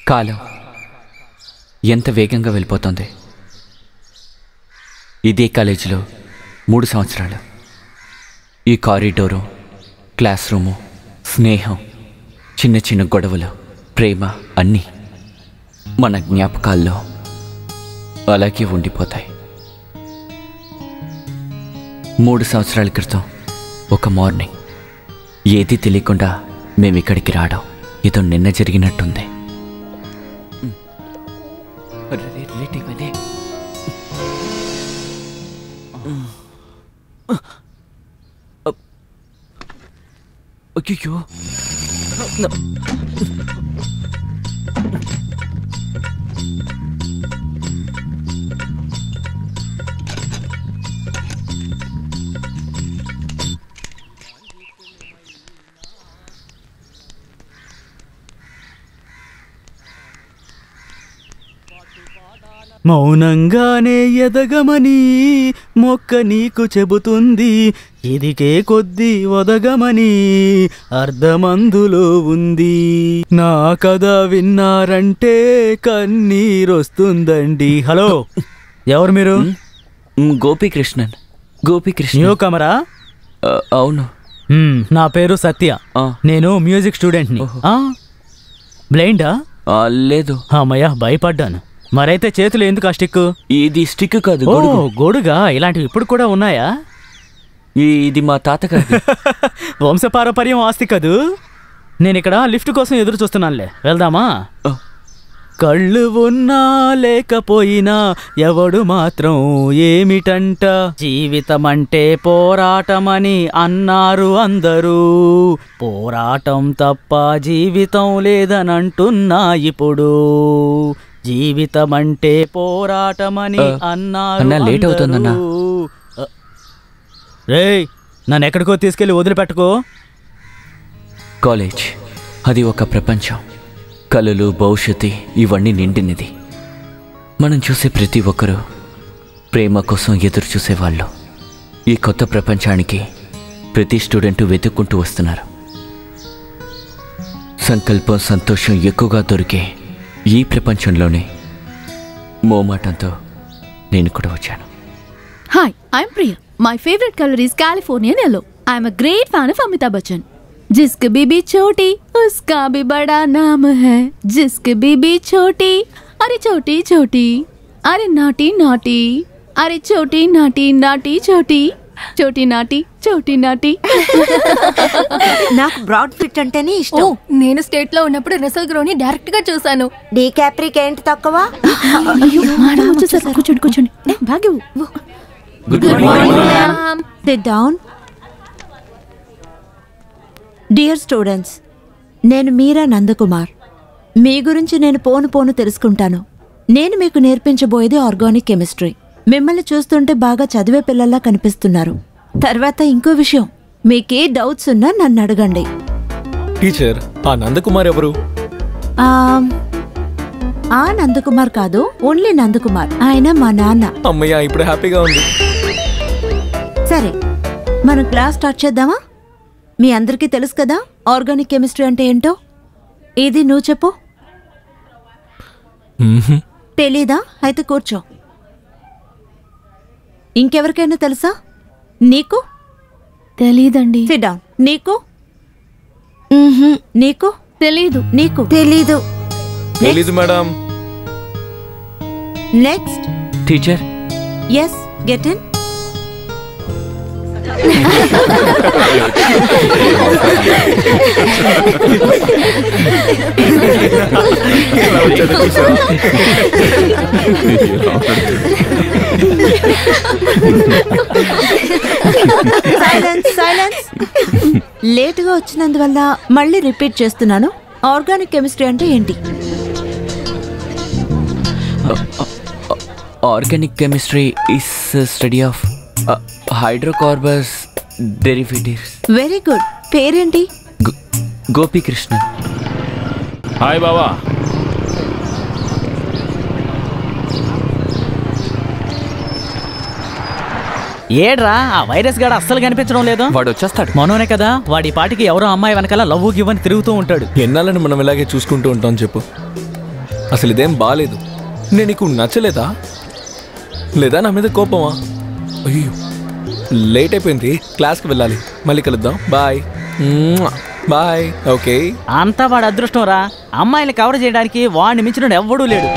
కాలం ఎంత వేగంగా వెళ్ళిపోతుంది. ఇదే కాలేజీలో 3 సంవత్సరాలు. ఈ కారిడోరు, క్లాస్ రూము, స్నేహం, చిన్న చిన్న గొడవలు, ప్రేమ అన్నీ మన జ్ఞాపకాల్లో అలాగే ఉండిపోతాయి. 3 సంవత్సరాల క్రితం ఒక మార్నింగ్ ఏదీ తెలియకుండా మేమిక్కడికి రావడం ఏదో నిన్న జరిగినట్టుంది. రిలేటివ్ అదే. అయ్యో మౌనంగానే ఎదగమని మొక్క నీకు చెబుతుంది, ఎదిగే కొద్దీ ఒదగమని అర్ధమందులో ఉంది. నా కథ విన్నారంటే కన్నీరొస్తుందండి. హలో, ఎవరు మీరు? గోపీకృష్ణన్. గోపీకృష్ణ. న్యూ కమరా? అవును. నా పేరు సత్య. నేను మ్యూజిక్ స్టూడెంట్ని. బ్లైండా? లేదు. అమ్మయ్య, భయపడ్డాను. మరైతే చేతులు ఎందుకు ఆ స్టిక్? ఇది స్టిక్ కాదు, గొడుగా. ఇలాంటివి ఇప్పుడు కూడా ఉన్నాయా? ఇది మా తాతగారి వంశపారంపర్యం ఆస్తి కదూ. నేను ఇక్కడ లిఫ్ట్ కోసం ఎదురు చూస్తున్నానులే, వెళ్దామా? కళ్ళు ఉన్నా లేకపోయినా ఎవడు మాత్రం ఏమిటంట, జీవితం అంటే పోరాటమని అన్నారు అందరూ. పోరాటం తప్ప జీవితం లేదనంటున్నా ఇప్పుడు. జీవితం అంటే పోరాటమని అన్నారు. లేట్ అవుతుందన్నా. రేయ్, నన్ను ఎక్కడికో తీసుకెళ్ళి వదిలిపెట్టుకో. కాలేజ్ అది ఒక ప్రపంచం. కళలు, భవిష్యత్తు ఇవన్నీ నిండినది. మనం చూసే ప్రతి ఒక్కరూ ప్రేమ కోసం ఎదురు చూసేవాళ్ళు. ఈ కొత్త ప్రపంచానికి ప్రతి స్టూడెంటు వెతుక్కుంటూ వస్తున్నారు. సంకల్పం, సంతోషం ఎక్కువగా దొరికే ఈ ప్రపంచంలోనే మోమాటంతో నేను కూడా వచ్చాను. Hi, I'm Priya. My favourite colour is Californian yellow. I'm a great fan of Amitabh Bachchan. जिसकी बीबी छोटी उसका भी बड़ा नाम है. जिसकी बीबी छोटी, अरे छोटी छोटी, अरे नाटी नाटी, अरे छोटी नाटी नाटी छोटी, छोटी नाटी छोटी नाटी. నాకు బ్రాడ్ ఫిట్ అంటేనే ఇష్టం. నేను స్టేట్ లో ఉన్నప్పుడు రసల్ గ్రోని డైరెక్ట్ గా చూసాను. డీకాప్రికి ఏంటి తక్కువ? మేడం వచ్చేసారు. కూర్చోండి కూర్చోండి. భాగ్యవు. Good morning ma'am. Sit down. Dear students, నేను మీరా నందకుమార్. మీ గురించి నేను పోను తెలుసుకుంటాను. నేను మీకు నేర్పించబోయేది ఆర్గానిక్ కెమిస్ట్రీ. మిమ్మల్ని చూస్తుంటే బాగా చదివే పిల్లల్లా కనిపిస్తున్నారు. తర్వాత ఇంకో విషయం, మీకే డౌట్స్ ఉన్నా నన్ను అడగండి. టీచర్, ఆ నందకుమార్ ఎవరు? ఆ నందకుమార్ కాదు, ఓన్లీ నందకుమార్. ఆయన మా నాన్న. అమ్మయ్య, ఇప్పుడు హ్యాపీగా ఉంది. సరే, మనం క్లాస్ స్టార్ట్ చేద్దామా? మీ అందరికీ తెలుసు కదా ఆర్గానిక్ కెమిస్ట్రీ అంటే ఏంటో. ఇది నువ్వు చెప్పు. తెలీదా? అయితే కూర్చో. ఇంకెవరికైనా తెలుసా? నీకు? తెలీదండి. Sit down. నీకు? నీకు? తెలీదు. నీకు? తెలీదు. తెలీదు madam. Next. Teacher. Yes, get in. Silence. లేటుగా వచ్చినందువల్ల మళ్ళీ రిపీట్ చేస్తున్నాను. ఆర్గానిక్ కెమిస్ట్రీ అంటే ఏంటి? Organic chemistry is study of hydrocarbons derivatives. Very good. పేరేంటి? గోపీకృష్ణ. హాయ్ బావా. ఏడ్రా, ఆ వైరస్ గాడు అస్సలు కనిపించడం లేదు. వాడు వచ్చేస్తాడు. మనోనే కదా, వాడి పాటికి ఎవరో అమ్మాయి వెనకాల లవ్వు గివ్వని తిరుగుతూ ఉంటాడు. ఎన్నాలని మనం ఇలాగే చూసుకుంటూ ఉంటాం చెప్పు. అసలు ఇదేం బాలేదు. నేను నీకు నచ్చలేదా లేదా నా మీద కోపమా? అయ్యో లేట్ అయిపోయింది, క్లాస్కి వెళ్ళాలి. మళ్ళీ కలుద్దాం. Bye bye. ఓకే. అంతా వాడు అదృష్టం రా, అమ్మాయిని కవర్ చేయడానికి వాడిని మించిన ఎవ్వడూ లేడు.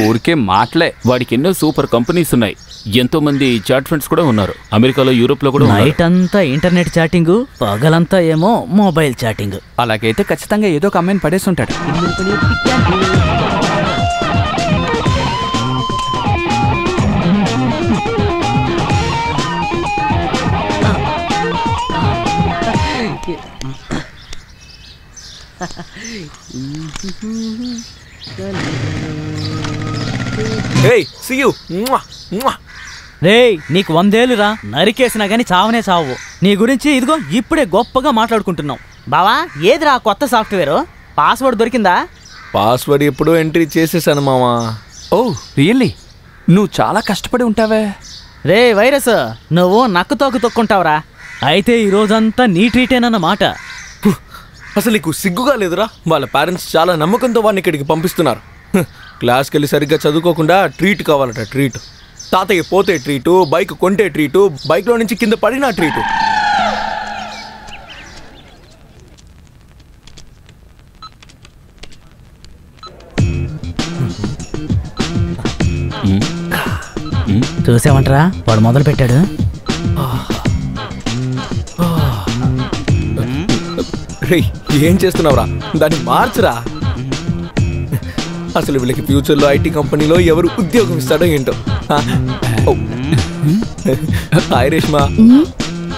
ఊరికే మాటలే. వాడికి ఎన్నో సూపర్ కంపెనీస్ ఉన్నాయి, ఎంతో మంది చాట్ ఫ్రెండ్స్ కూడా ఉన్నారు. అమెరికాలో, యూరోప్ లో కూడా నైట్ అంతా ఇంటర్నెట్ చాటింగ్, పగలంతా ఏమో మొబైల్ చాటింగ్. అలాగైతే ఖచ్చితంగా ఏదో ఒక అమ్మాయిని పడేసి ఉంటాడు. Hey, see you. రేయ్, నీకు 100 ఏళ్ళురా, నరికేసినా గానీ చావనే చావు. నీ గురించి ఇదిగో ఇప్పుడే గొప్పగా మాట్లాడుకుంటున్నాం. బావా, ఏదిరా కొత్త సాఫ్ట్వేర్? పాస్వర్డ్ దొరికిందా? పాస్వర్డ్ ఎప్పుడో ఎంట్రీ చేసేసాను మామా. ఓ రియల్లీ? నువ్వు చాలా కష్టపడి ఉంటావే. రే వైరస్, నువ్వు నక్కుతోకు తొక్కుంటావురా. అయితే ఈ రోజంతా నీ ట్రీటేనన్నమాట. అసలు నీకు సిగ్గుగా లేదురా? వాళ్ళ పేరెంట్స్ చాలా నమ్మకంతో వాడిని ఇక్కడికి పంపిస్తున్నారు. క్లాస్కి వెళ్ళి సరిగ్గా చదువుకోకుండా ట్రీట్ కావాలట. ట్రీట్. తాతయ్య పోతే ట్రీటు, బైక్ కొంటే ట్రీటు, బైక్లో నుంచి కింద పడినా ట్రీటు. చూసామంటరా, వాడు మొదలు పెట్టాడు. ఏం చేస్తున్నావురా? దాన్ని మార్చురా. అసలు వీళ్ళకి ఫ్యూచర్లో ఐటీ కంపెనీలో ఎవరు ఉద్యోగం ఇస్తాడో ఏంటో. హాయ్ రేష్మా,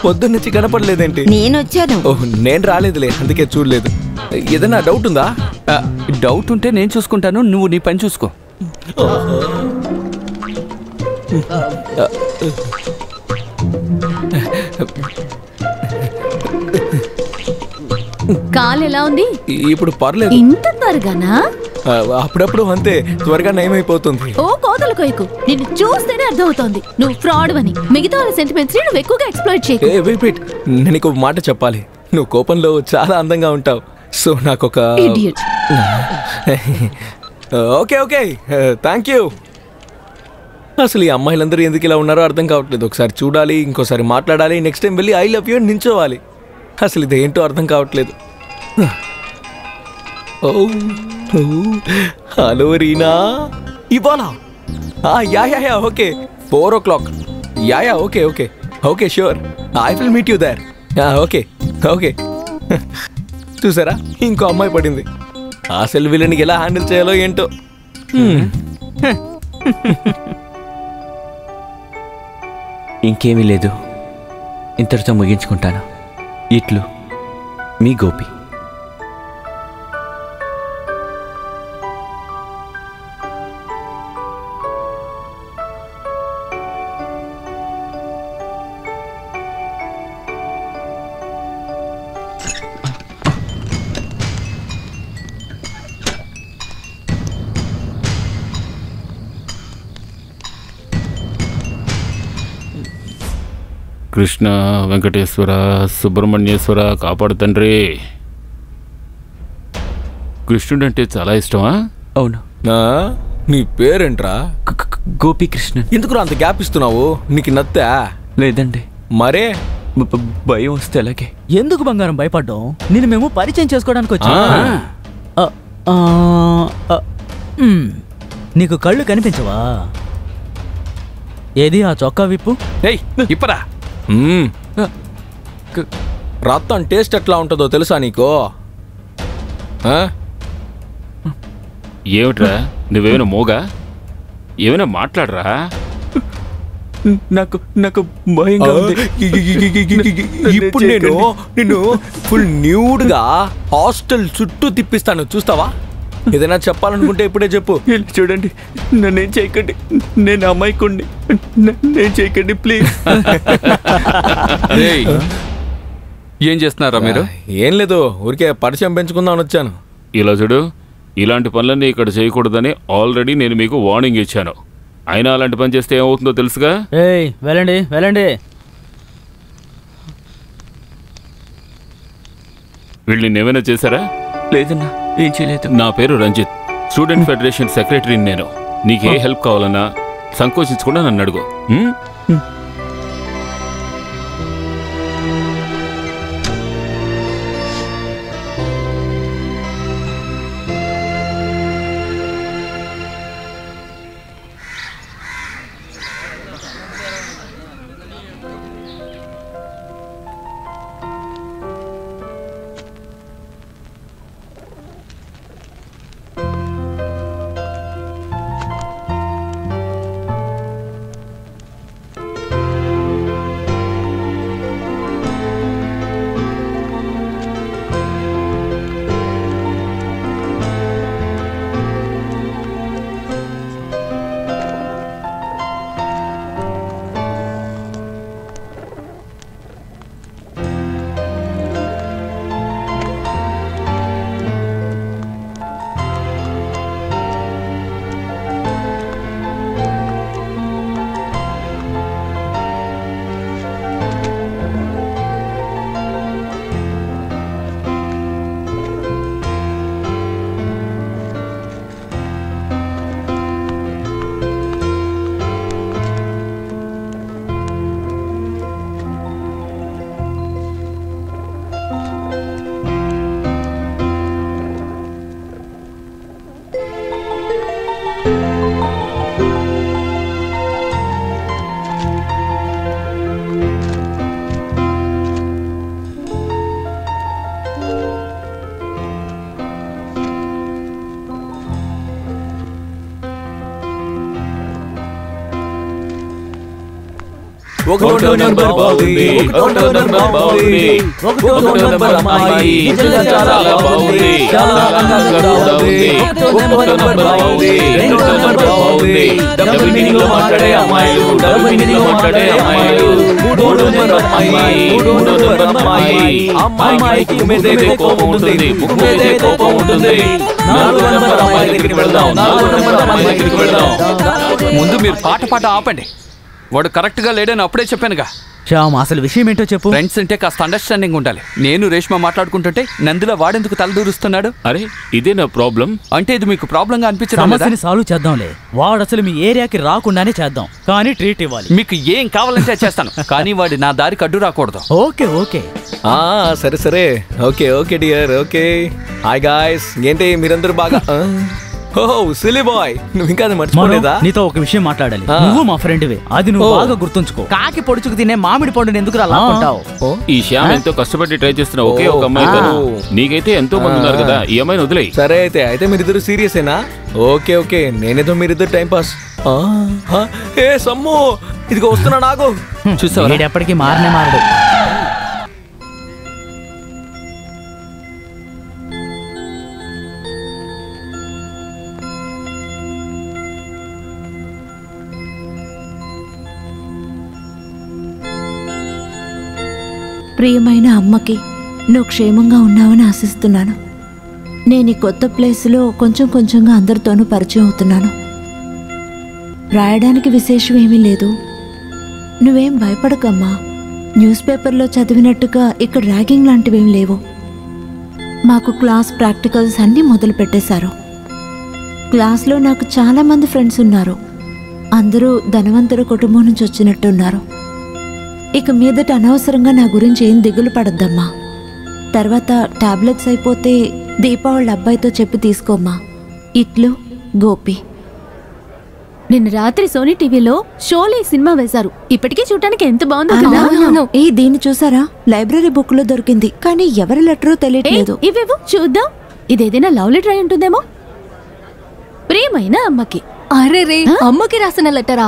పొద్దున్నుంచి కనపడలేదేంటి? నేను వచ్చాను. ఓహ్, నేను రాలేదులే, అందుకే చూడలేదు. ఏదైనా డౌట్ ఉందా? డౌట్ ఉంటే నేను చూసుకుంటాను, నువ్వు నీ పని చూసుకో. కాలు ఎలా ఉంది? ఇప్పుడు పర్లేదు. ఇంత త్వరగానా? అప్పుడప్పుడు అంతే, త్వరగా నయమైపోతుంది. ఓ కోతల కొయ్యకు, నిన్ను చూస్తేనే అర్థమవుతోంది నువ్వు ఫ్రాడ్ అని. మిగతా వాళ్ళ సెంటిమెంట్స్ నువ్వు ఎక్కువగా ఎక్స్ప్లాయిట్ చేయకు. వెయిట్, నేను నీకు మాట చెప్పాలి. నువ్వు కోపంలో చాలా అందంగా ఉంటావు. సో నాకొక idiot. Okay okay, thank you. అసలు ఈ అమ్మాయిలందరూ ఎందుకు ఇలా ఉన్నారో అర్థం కావట్లేదు. ఒకసారి చూడాలి, ఇంకోసారి మాట్లాడాలి, నెక్స్ట్ టైం వెళ్ళి ఐ లవ్ యూ అని నించోవాలి. అసలు ఇదేంటో అర్థం కావట్లేదు. హలో రీనా, ఇవాళ? Yeah okay, 4 o'clock. Yeah okay okay okay sure, I will meet you there. Okay okay. చూసారా, ఇంకో అమ్మాయి పడింది. అసలు వీళ్ళని ఎలా హ్యాండిల్ చేయాలో ఏంటో. ఇంకేమీ లేదు, ఇంతటితో ముగించుకుంటాను. ఇట్లు మీ గోపి. కృష్ణ, వెంకటేశ్వర, సుబ్రహ్మణ్యేశ్వర కాపాడు తండ్రి. కృష్ణుడంటే చాలా ఇష్టమా? అవును. నీ పేరేంట్రా? గోపీకృష్ణన్. ఎందుకు అంత గ్యాప్ ఇస్తున్నావు? నీకు నత్తా? లేదండి. మరే భయం వస్తే అలాగే. ఎందుకు బంగారం భయపడ్డాం? నేను మేము పరిచయం చేసుకోవడానికి వచ్చా. నీకు కళ్ళు కనిపించవా? ఏది ఆ చొక్కా విప్పు. ఇప్పరా. రత్తం టేస్ట్ ఎట్లా ఉంటుందో తెలుసా నీకు? ఏమిట్రా, నువ్వేమైనా మోగా? ఏమైనా మాట్లాడరా? నాకు భయంగా ఉంది. ఇప్పుడు నేను ఫుల్ న్యూడ్గా హాస్టల్ చుట్టూ తిప్పిస్తాను, చూస్తావా? ఏదైనా చెప్పాలనుకుంటే ఇప్పుడే చెప్పు. చూడండి, నన్నేం చేయకండి, నేను అమ్మాయికుండి, నేను చేయకండి ప్లీజ్. ఏం చేస్తున్నారా మీరు? ఏం లేదు, ఊరికే పరిచయం పెంచుకుందామని వచ్చాను. ఇలా చూడు, ఇలాంటి పనులన్నీ ఇక్కడ చేయకూడదని ఆల్రెడీ నేను మీకు వార్నింగ్ ఇచ్చాను. అయినా అలాంటి పని చేస్తే ఏమవుతుందో తెలుసుగా. ఏయ్ వెళ్ళండి వెళ్ళండి. వీళ్ళని ఏమైనా చేశారా? లేదన్నా, ఏం చేయలేదు. నా పేరు రంజిత్, స్టూడెంట్ ఫెడరేషన్ సెక్రటరీని నేను. నీకే హెల్ప్ కావాలన్నా సంకోచించకుండా నన్ను అడుగు. ఒకటో నంబర్ బాగుంది, ఒకటో నంబర్ బాగుంది, ఒకటో నంబర్ అమ్మాయి నిజంగా చాలా బాగుంది, చాలా అందంగా ఉంది. ఒకటో నంబర్ బాగుంది, రెండో నంబర్ బాగుంది, డబుల్ మీనింగ్ లో మాట్లాడే అమ్మాయిలు, డబుల్ మీనింగ్ లో మాట్లాడే అమ్మాయిలు. మూడో నంబర్ అమ్మాయి, మూడో నంబర్ అమ్మాయి, అమ్మాయికి మీదే కోపం ఉంటుంది, ముక్కు మీదే కోపం ఉంటుంది. నాలుగో నంబర్ అమ్మాయి దగ్గరికి వెళ్దాం, నాలుగో నంబర్ అమ్మాయి దగ్గరికి వెళ్దాం. ముందు మీరు పాట ఆపండి. వాడు కరెక్ట్ గా లేడని అప్పుడే చెప్పానుగా. శ్యామ్, అసలు విషయం ఏంటో చెప్పు. ఫ్రెండ్స్ అంటే కాస్త అండర్స్టాండింగ్ ఉండాలి. నేను రేష్మ మాట్లాడుకుంటుంటే నందులో వాడెందుకు తలదూరుస్తున్నాడు? అరే ఇదే నా ప్రాబ్లం. అంటే ఇది మీకు ప్రాబ్లం గా అనిపించడం లేదా? సమస్యని సాల్వ్ చేద్దాంలే. వాడు అసలు మీ ఏరియాకి రాకుండానే చేద్దాం, కానీ ట్రీట్ ఇవ్వాలి. మీకు ఏం కావాలంటే చేస్తాను, కానీ వాడి నా దారికి అడ్డు రాకూడదు. Okay okay. సరే సరే, okay okay dear, okay. Hi guys, ఏంటి మీరందరూ బాగా? ఓహో సిలీ బాయ్, నువ్వు ఇంకా అది మర్చిపోలేదా? నీతో ఒక విషయం మాట్లాడాలి. నువ్వు మా ఫ్రెండ్వే, అది నువ్వు బాగా గుర్తుంచుకో. కాకి పొడుచుకు తినే మామిడి పండుని ఎందుకు అలా అనుకుంటావు? ఈ శ్యామ్ ఎంతో కష్టపడి ట్రై చేస్తున్న ఒకే ఒక అమ్మాయి తను. నీకైతే ఎంతో మంది ఉన్నారు కదా, ఈ అమ్మాయిని వదిలేయి. సరే అయితే మీరిద్దరు సీరియసేనా? ఓకే ఓకే, నేనేదో మీరిద్దరు టైం పాస్. ఏ సమ్ము, ఇదిగో వస్తున్నా నాకు. చూసావా, ఎప్పటికీ మారనే మారడు. ప్రియమైన అమ్మకి నువ్వు క్షేమంగా ఉన్నావని ఆశిస్తున్నాను. నేను ఈ కొత్త ప్లేస్లో కొంచెంగా అందరితోనూ పరిచయం అవుతున్నాను. రాయడానికి విశేషం ఏమీ లేదు. నువ్వేం భయపడకమ్మా. న్యూస్ పేపర్లో చదివినట్టుగా ఇక్కడ ర్యాగింగ్ లాంటివేం లేవు. మాకు క్లాస్ ప్రాక్టికల్స్ అన్నీ మొదలు పెట్టేశారు. క్లాస్లో నాకు చాలామంది ఫ్రెండ్స్ ఉన్నారు. అందరూ ధనవంతుల కుటుంబం నుంచి వచ్చినట్టున్నారు. ఇక మీదట అనవసరంగా నా గురించి ఏం దిగులు పడద్దమ్మా. తర్వాత టాబ్లెట్స్ అయిపోతే దీపావళి అబ్బాయితో చెప్పి తీసుకోమ్మా. ఇట్లు గోపి. నిన్న రాత్రి సోనీ టీవీలో షోలే సినిమా వేశారు. ఇప్పటికీ చూడటానికి ఎంత బాగుందో కదా. దీన్ని చూసారా? లైబ్రరీ బుక్ లో దొరికింది, కానీ ఎవరి లెటరో తెలియట్లేదు. ఇవేవో చూద్దాం. ఇదేదైనా లవ్ లెటర్ అయి ఉంటుందేమో. ప్రియమైన అమ్మకి. అరే రే, అమ్మకి రాసిన లెటరా?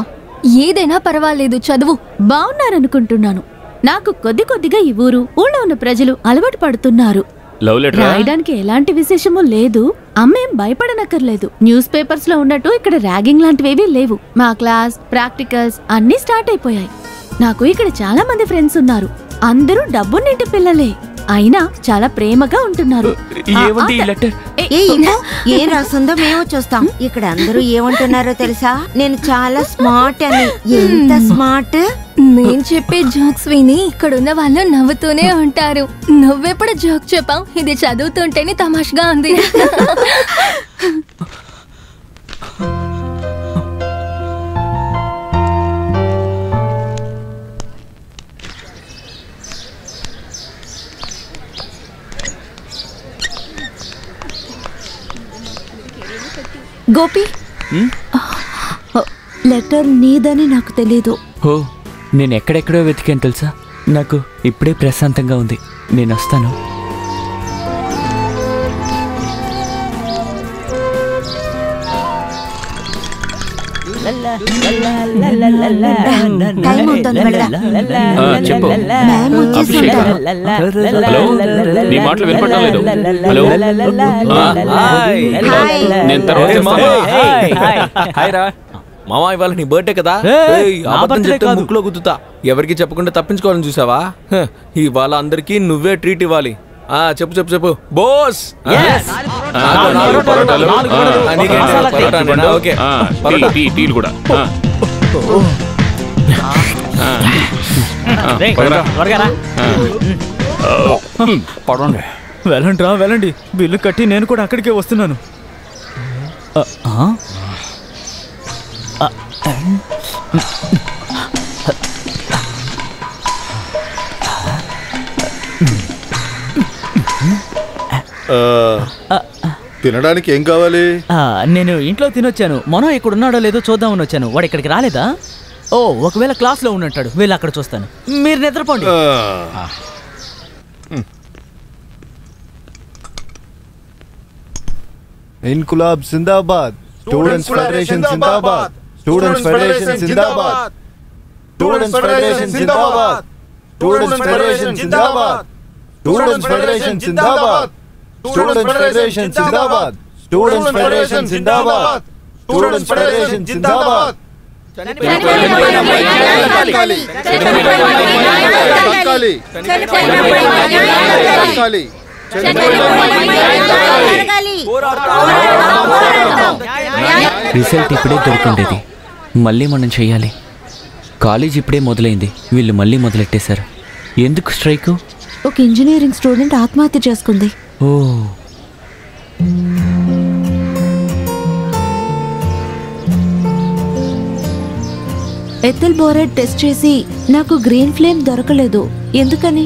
ఏదైనా పర్వాలేదు, చదువు. బాగున్నారనుకుంటున్నాను. నాకు కొద్దిగా ఈ ఊళ్ళో ఉన్న ప్రజలు అలవాటు పడుతున్నారు. లవ్ లెటర్ రాయడానికి ఎలాంటి విశేషము లేదు. అమ్మేం భయపడనక్కర్లేదు. న్యూస్ పేపర్స్ లో ఉన్నట్టు ఇక్కడ ర్యాగింగ్ లాంటివేవీ లేవు. మా క్లాస్ ప్రాక్టికల్స్ అన్నీ స్టార్ట్ అయిపోయాయి. నాకు ఇక్కడ చాలా మంది ఫ్రెండ్స్ ఉన్నారు. అందరూ డబ్బున్నింటి పిల్లలే, అయినా చాలా ప్రేమగా ఉంటున్నారు. ఏముంది ఈ లెటర్? ఏం రాస్తుందో మేము చూస్తాం. ఇక్కడ అందరూ ఏమంటున్నారో తెలుసా? నేను చాలా స్మార్ట్ అని. ఎంత స్మార్ట్! నేను చెప్పే జోక్స్ విని ఇక్కడున్న వాళ్ళు నవ్వుతూనే ఉంటారు. నువ్వెప్పుడు జోక్ చెప్పావు? ఇది చదువుతుంటేనే తమాషగా ఉంది. గోపి, లెటర్ నీదని నాకు తెలీదు. ఓ, నేను ఎక్కడెక్కడో వెతికాను తెలుసా. నాకు ఇప్పుడే ప్రశాంతంగా ఉంది. నేను వస్తాను. చెప్పు. హలో, నీ మాటలు వినపడటం లేదు. హలో, నేను తర్వాత హాయ్ రా మామ, ఇవాళ నీ బర్త్డే కదా. అబద్ధం చెప్తే ముక్కులో గుద్దుతా. ఎవరికి చెప్పకుండా తప్పించుకోవాలని చూసావా? ఇవాళ అందరికి నువ్వే ట్రీట్ ఇవ్వాలి. చెప్పు చెప్పు చెప్పు బోస్. టీలు కూడా. వెళ్ళండి రా, వెళ్ళండి. బిల్లు కట్టి నేను కూడా అక్కడికే వస్తున్నాను. తినడానికి ఏం కావాలి? నేను ఇంట్లో తినొచ్చాను. మనం ఇక్కడ ఉన్నాడో లేదో చూద్దామని వచ్చాను. వాడు ఇక్కడికి రాలేదా? ఓ, ఒకవేళ క్లాస్ లో ఉన్నట్టాడు. వీళ్ళు అక్కడ చూస్తాను. మీరు నిద్రపోండి. ఇన్కులాబ్ జిందాబాద్. స్టూడెంట్స్ ఫెడరేషన్ జిందాబాద్. స్టూడెంట్స్ ఫెడరేషన్ జిందాబాద్. స్టూడెంట్స్ ఫెడరేషన్ జిందాబాద్. స్టూడెంట్స్ ఫెడరేషన్ జిందాబాద్. స్టూడెంట్స్ ఫెడరేషన్ జిందాబాద్. స్టూడెంట్స్ ఫెడరేషన్ జిందాబాద్. స్టూడెంట్స్ ఫెడరేషన్ జిందాబాద్. స్టూడెంట్స్ ఫెడరేషన్ జిందాబాద్. రిజల్ట్ ఇప్పుడే దొరికిండేది. మళ్ళీ మనం చెయ్యాలి. కాలేజ్ ఇప్పుడే మొదలైంది. వీళ్ళు మళ్ళీ మొదలెట్టేశారు. ఎందుకు స్ట్రైకు? ఒక ఇంజనీరింగ్ స్టూడెంట్ ఆత్మహత్య చేసుకుంది. ఓ, ఎథిల్ బోరేట్ టెస్ట్ చేసి నాకు గ్రీన్ ఫ్లేమ్ దొరకలేదు. ఎందుకని?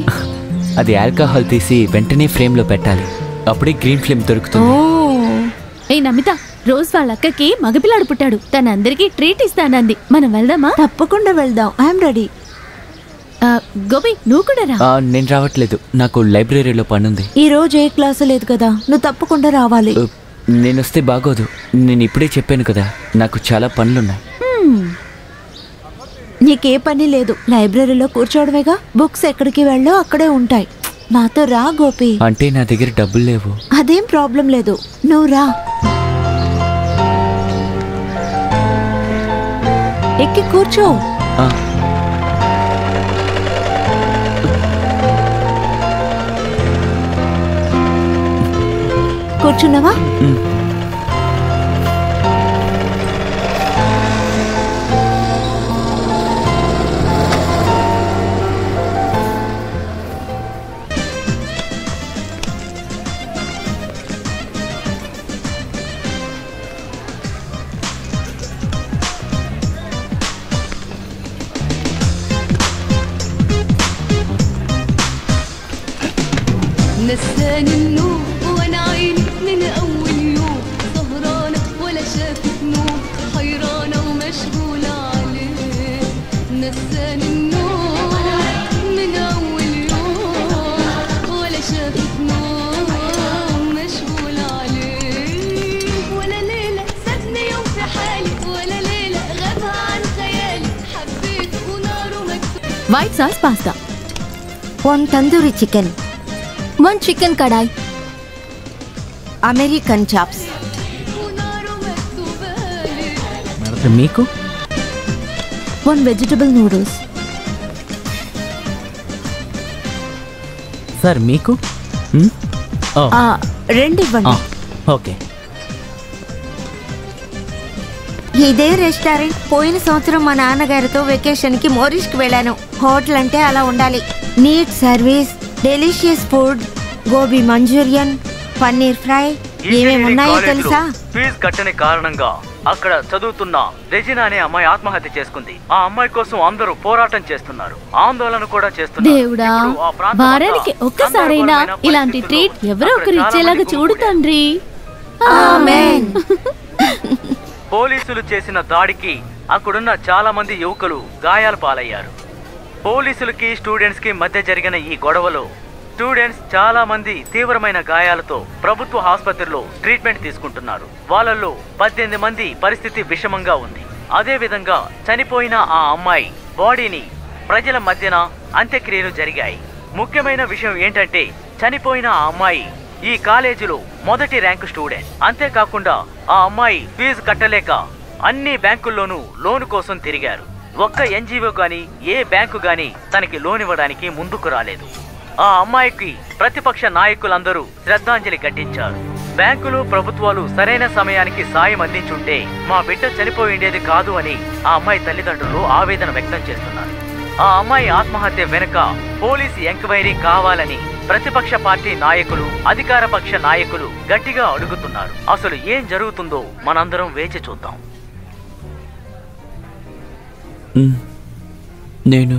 అది ఆల్కహాల్ తీసి వెంటనే ఫ్రేమ్లో పెట్టాలి. అప్పుడే గ్రీన్ ఫ్లేమ్ దొరుకుతుంది. ఏ నమిత, రోజ్ వాళ్ళ అక్కకి మగపిల్లాడు పుట్టాడు. తనందరికీ ట్రీట్ ఇస్తానంది. మనం వెళ్దామా? తప్పకుండా వెళ్దాం. I'm ready. గోపి, నువ్వు కూడా రా. నేను రావట్లేదు. నాకు లైబ్రరీలో పనుంది. ఈ రోజు ఏ క్లాసు లేదు కదా. నువ్వు తప్పకుండా రావాలి. నేను వస్తే బాగోదు. నేను ఇప్పుడే చెప్పాను కదా, నాకు చాలా పనులున్నాయి. నీకే పని లేదు. లైబ్రరీలో కూర్చోవడమేగా. బుక్స్ ఎక్కడికి వెళ్ళో అక్కడే ఉంటాయి. నాతో రా గోపి. అంటే నా దగ్గర డబ్బులు లేవు. అదేం ప్రాబ్లం లేదు, నువ్వు రా. ఎక్కి కూర్చో. కూర్చున్నావా? نساني النوم وانا عيني من اول يوم سهرانه ولا شافت نوم حيرانه ومشغوله عليه نساني النوم من اول يوم ولا شافت نوم مشغوله عليه ولا ليله سابني يوم في حالي ولا ليله غابها عن خيالي حبيته وناره مكتوب. White sauce pasta, 1 tandoori chicken, 1 chicken kadai, American chops. మీకు 1 వెజిటబుల్ నూడిల్స్. సార్ మీకు రెండు ఇవ్వండి. ఓకే. ఇదే రెస్టారెంట్. పోయిన సంవత్సరం మా నాన్నగారితో వెకేషన్కి మోరిష్కి వెళ్ళాను. హోటల్ అంటే అలా ఉండాలి. Neat service, delicious food, gobi manchurian, paneer fry, ఏమేమి ఉన్నాయో తెలుసా? ఫీజు కట్టని కారణంగా అక్కడ చదువుతున్న రెజినా అనే అమ్మాయి ఆత్మహత్య చేసుకుంది. ఆ అమ్మాయి కోసం అందరూ పోరాటం చేస్తున్నారు, ఆందోళన కూడా చేస్తున్నారు. దేవుడా, వారానికి ఒక్కసారైనా ఇలాంటి ట్రీట్ ఎవరో ఒకరు ఇచ్చేలాగా చూడు తండ్రి. ఆమేన్. పోలీసులు చేసిన దాడికి అక్కడున్న చాలా మంది యువకులు గాయాల పాలయ్యారు. పోలీసులకి స్టూడెంట్స్ కి మధ్య జరిగిన ఈ గొడవలో స్టూడెంట్స్ చాలా మంది తీవ్రమైన గాయాలతో ప్రభుత్వ ఆసుపత్రిలో ట్రీట్మెంట్ తీసుకుంటున్నారు. వాళ్ళల్లో 18 మంది పరిస్థితి విషమంగా ఉంది. అదే విధంగా చనిపోయిన ఆ అమ్మాయి బాడీని ప్రజల మధ్యన అంత్యక్రియలు జరిగాయి. ముఖ్యమైన విషయం ఏంటంటే చనిపోయిన ఆ అమ్మాయి ఈ కాలేజీలో మొదటి ర్యాంకు స్టూడెంట్. అంతేకాకుండా ఆ అమ్మాయి ఫీజు కట్టలేక అన్ని బ్యాంకుల్లోనూ లోను కోసం తిరిగారు. ఒక్క ఎన్జిఓ గాని ఏ బ్యాంకు గాని తనకి లోన్ ఇవ్వడానికి ముందుకు రాలేదు. ఆ అమ్మాయికి ప్రతిపక్ష నాయకులందరూ శ్రద్ధాంజలి ఘటించారు. బ్యాంకులు, ప్రభుత్వాలు సరైన సమయానికి సాయం అందించుంటే మా బిడ్డ చనిపోయిండేది కాదు అని ఆ అమ్మాయి తల్లిదండ్రులు ఆవేదన వ్యక్తం చేస్తున్నారు. ఆ అమ్మాయి ఆత్మహత్య వెనుక పోలీసు ఎంక్వైరీ కావాలని ప్రతిపక్ష పార్టీ నాయకులు, అధికార పక్ష నాయకులు గట్టిగా అడుగుతున్నారు. అసలు ఏం జరుగుతుందో మనందరం వేచి చూద్దాం. నేను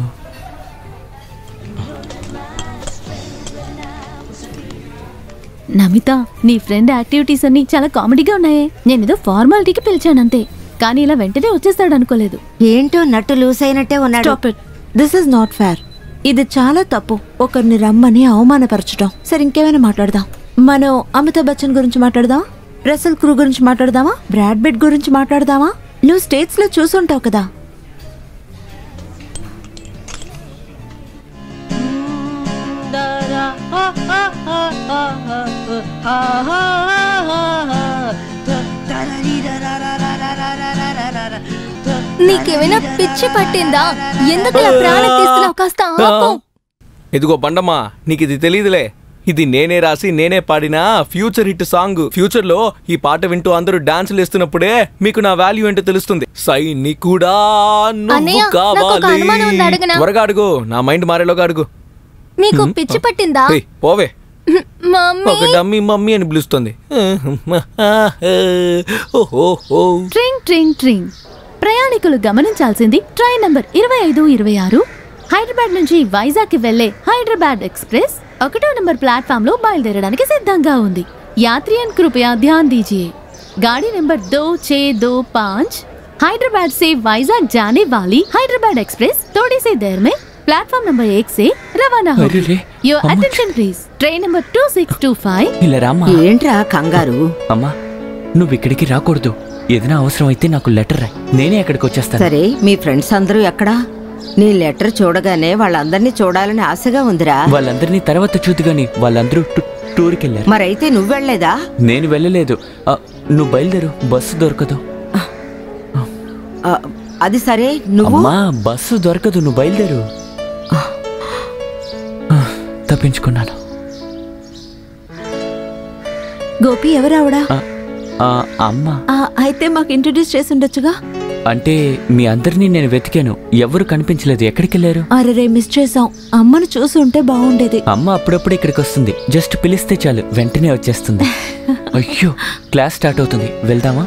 నమిత, నీ ఫ్రెండ్ యాక్టివిటీస్ అన్ని చాలా కామెడీగా ఉన్నాయే. నేనేదో ఫార్మాలిటీకి పిలిచానంతే, కానీ ఇలా వెంటనే వచ్చేస్తాడు అనుకోలేదు. ఏంటో నట్టు లూస్ అయినట్టే ఉన్నాడు. Stop it. This is not fair. ఇది చాలా తప్పు, ఒకరిని రమ్మని అవమానపరచడం. సరే, ఇంకేమైనా మాట్లాడదాం. మనం అమితాబ్ బచ్చన్ గురించి మాట్లాడదాం, రసల్ క్రూ గురించి మాట్లాడదామా, బ్రాడ్ పిట్ గురించి మాట్లాడదామా? నువ్వు స్టేట్స్ లో చూసుంటావు కదా. నీకేమైనా పిచ్చి పట్టిందా? ఎందుకు ఇలా ప్రాణం తీస్తున్నావు? కాస్త ఆపు. ఇదిగో బండమ్మా, నీకు ఇది తెలియదులే. ఇది నేనే రాసి నేనే పాడిన ఫ్యూచర్ హిట్ సాంగ్. ఫ్యూచర్ లో ఈ పాట వింటూ అందరూ డాన్సులు వేస్తున్నప్పుడే మీకు నా వాల్యూ ఏంటో తెలుస్తుంది. సైనికుడా నువ్వు కావాలి. త్వరగా అడుగు, నా మైండ్ మారేలోగా అడుగు. నీకు పిచ్చి పట్టిందా? పోవే. మమ్మీ, డమ్మీ మమ్మీ అని పిలుస్తుంది. ట్రింగ్ ట్రింగ్ ట్రింగ్. ప్రయాణికులు గమనించాల్సింది, ట్రైన్ నంబర్ 2526 హైదరాబాద్ నుంచి వైజాగ్ కి వెళ్లే హైదరాబాద్ ఎక్స్ప్రెస్ 1వ నంబర్ ప్లాట్ఫామ్ లో బయలుదేరడానికి సిద్ధంగా ఉంది. यात्रियन कृपया ध्यान दीजिए, गाड़ी नंबर 2625 हैदराबाद से वाइजाग जाने वाली हैदराबाद एक्सप्रेस थोड़ी सी देर में प्लेटफॉर्म नंबर 1 से रवाना होगी. Your attention please. Train number 2625. ఇలా రామ్మా. ఏంట్రా కంగారు? అమ్మా, నువ్వు ఇక్కడికి రాకూడదు. ఏదైనా అవసరం అయితే నాకు లెటర్ రాయి, నేనే అక్కడికి వచ్చేస్తాను. సరే, మీ ఫ్రెండ్స్ అందరూ ఎక్కడా? నీ లెటర్ చూడగానే వాళ్ళందరినీ చూడాలని ఆశగా ఉందిరా. వాళ్ళందరినీ తర్వాత చూద్దుగాని, వాళ్ళందరూ టూర్కి వెళ్ళారు. మరైతే నువ్వు వెళ్ళలేదా? నేను వెళ్ళలేదు. నువ్వు బయలుదేరు, బస్సు దొరకదు. అది సరే, నువ్వు? అమ్మా, బస్సు దొరకదు, నువ్వు బయలుదేరు. తప్పించుకున్నాను. గోపి ఎవరావిడా? అమ్మ. అయితే మాకు ఇంట్రడ్యూస్ చేసి ఉండొచ్చుగా. అంటే మీ అందరినీ నేను వెతికాను, ఎవరు కనిపించలేదు. ఎక్కడికి వెళ్ళారు? అరే, మిస్ చేసాం. అమ్మను చూసి ఉంటే బాగుండేది. అమ్మ అప్పుడప్పుడు ఇక్కడికి వస్తుంది, జస్ట్ పిలిస్తే చాలు వెంటనే వచ్చేస్తుంది. అయ్యో, క్లాస్ స్టార్ట్ అవుతుంది, వెళ్దామా?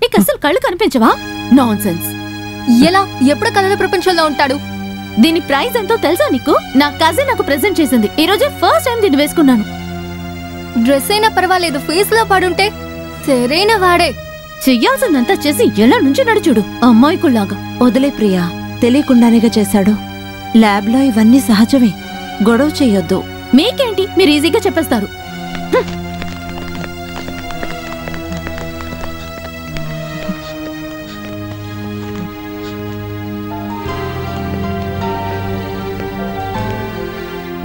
నీకు అసలు కళ్ళు కనిపించవా? నాన్సెన్స్. ఎలా? ఎప్పుడు కళల ప్రపంచంలో ఉంటాడు? దీని ప్రైస్ ఎంతో తెలుసా నీకు? నా కజిన్ నాకు ప్రెజెంట్ చేసింది. ఈ రోజే ఫస్ట్ టైం దీన్ని వేసుకున్నాను. డ్రెస్ అయినా పర్వాలేదు, ఫేస్ లో పడుంటే సరైన వాడే. చెయ్యాల్సిందంతా చేసి ఎలా నుంచి నడుచుడు అమ్మాయికుల్లాగా. వదిలే ప్రియా, తెలియకుండానేగా చేశాడు. ల్యాబ్లో ఇవన్నీ సహజమే, గొడవ చెయ్యొద్దు. మీకేంటి, మీరు ఈజీగా చెప్పేస్తారు.